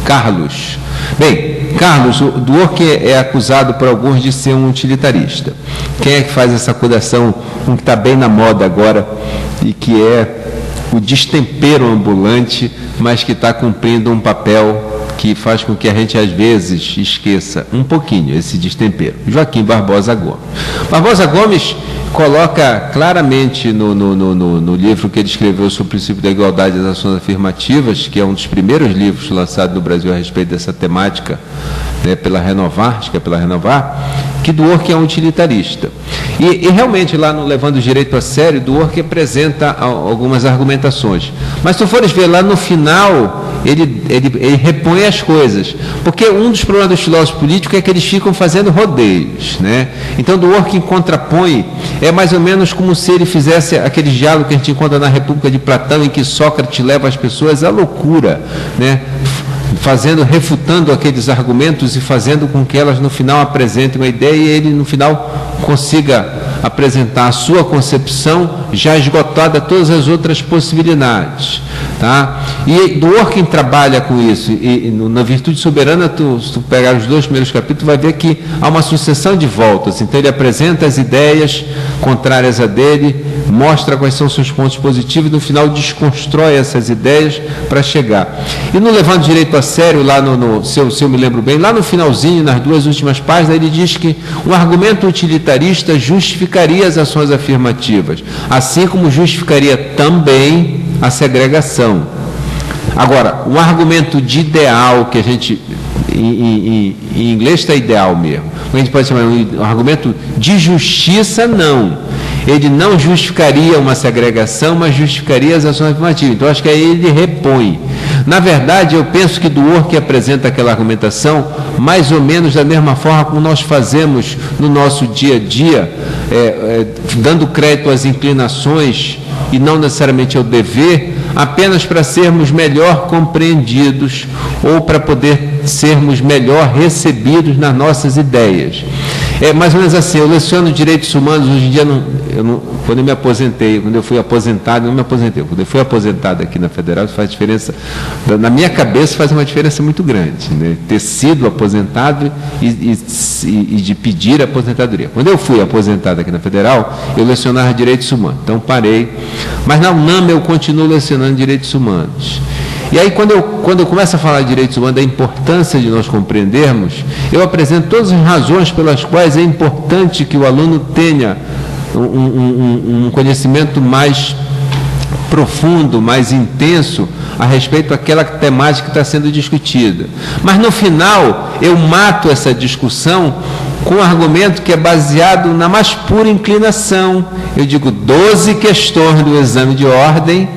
B: Carlos. Bem, Carlos, o Dworkin é acusado por alguns de ser um utilitarista. Quem é que faz essa acusação, um que está bem na moda agora, e que é o destempero ambulante, mas que está cumprindo um papel que faz com que a gente, às vezes, esqueça um pouquinho esse destempero? Joaquim Barbosa Gomes. Barbosa Gomes coloca claramente no livro que ele escreveu sobre o princípio da igualdade das ações afirmativas, que é um dos primeiros livros lançados no Brasil a respeito dessa temática, né, pela Renovar, acho que é pela Renovar, que Dworkin é um utilitarista. E realmente, lá no Levando o Direito a Sério, Dworkin apresenta algumas argumentações. Mas se tu fores ver lá no final, ele repõe as coisas. Porque um dos problemas dos filósofos políticos é que eles ficam fazendo rodeios, né? Então, Dworkin contrapõe, é mais ou menos como se ele fizesse aquele diálogo que a gente encontra na República de Platão, em que Sócrates leva as pessoas à loucura, né? Refutando aqueles argumentos e fazendo com que elas no final apresentem uma ideia e ele no final consiga apresentar a sua concepção já esgotada todas as outras possibilidades, tá? E Dworkin trabalha com isso, e na Virtude Soberana, se tu pegar os 2 primeiros capítulos, vai ver que há uma sucessão de voltas. Então ele apresenta as ideias contrárias a dele, mostra quais são seus pontos positivos e no final desconstrói essas ideias para chegar. E no Levando Direito a Sério, lá se eu me lembro bem, lá no finalzinho, nas 2 últimas páginas, ele diz que um argumento utilitarista justificaria as ações afirmativas, assim como justificaria também a segregação. Agora, um argumento de ideal, que a gente, em inglês está ideal mesmo, a gente pode chamar um argumento de justiça, não. Ele não justificaria uma segregação, mas justificaria as ações afirmativas. Então, acho que aí ele repõe. Na verdade, eu penso que Dworkin apresenta aquela argumentação mais ou menos da mesma forma como nós fazemos no nosso dia a dia, dando crédito às inclinações e não necessariamente ao dever, apenas para sermos melhor compreendidos ou para poder sermos melhor recebidos nas nossas ideias. É mais ou menos assim, eu leciono direitos humanos, hoje em dia, quando eu me aposentei, quando eu fui aposentado, não me aposentei, quando eu fui aposentado aqui na Federal, isso faz diferença, na minha cabeça faz uma diferença muito grande, né? Ter sido aposentado e de pedir a aposentadoria. Quando eu fui aposentado aqui na Federal, eu lecionava direitos humanos, então parei, mas na UNAM eu continuo lecionando direitos humanos. E aí, quando eu começo a falar de direitos humanos, da importância de nós compreendermos, eu apresento todas as razões pelas quais é importante que o aluno tenha um conhecimento mais profundo, mais intenso a respeito daquela temática que está sendo discutida. Mas, no final, eu mato essa discussão com um argumento que é baseado na mais pura inclinação. Eu digo 12 questões do exame de ordem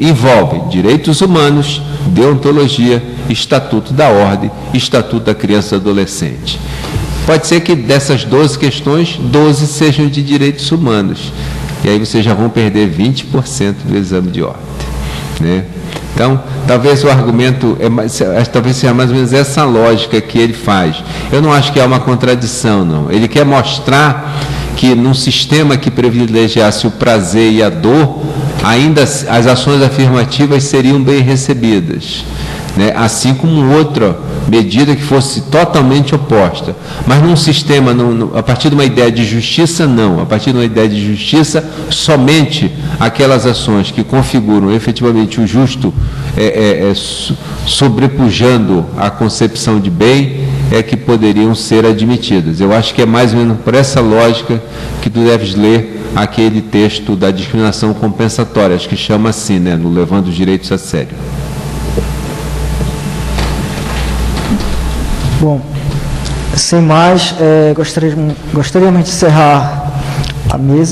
B: envolvem direitos humanos, deontologia, estatuto da ordem, estatuto da criança e do adolescente. Pode ser que dessas 12 questões, 12 sejam de direitos humanos. E aí vocês já vão perder 20% do exame de ordem, né? Então, talvez o argumento, talvez seja mais ou menos essa lógica que ele faz. Eu não acho que é uma contradição, não. Ele quer mostrar que num sistema que privilegiasse o prazer e a dor, ainda as ações afirmativas seriam bem recebidas, né? Assim como outra medida que fosse totalmente oposta. Mas num sistema, a partir de uma ideia de justiça, não. A partir de uma ideia de justiça, somente aquelas ações que configuram efetivamente o justo, sobrepujando a concepção de bem, é que poderiam ser admitidas. Eu acho que é mais ou menos por essa lógica que tu deves ler aquele texto da discriminação compensatória, acho que chama assim, né, no Levando os Direitos a Sério.
E: Bom, sem mais, gostaríamos de encerrar a mesa.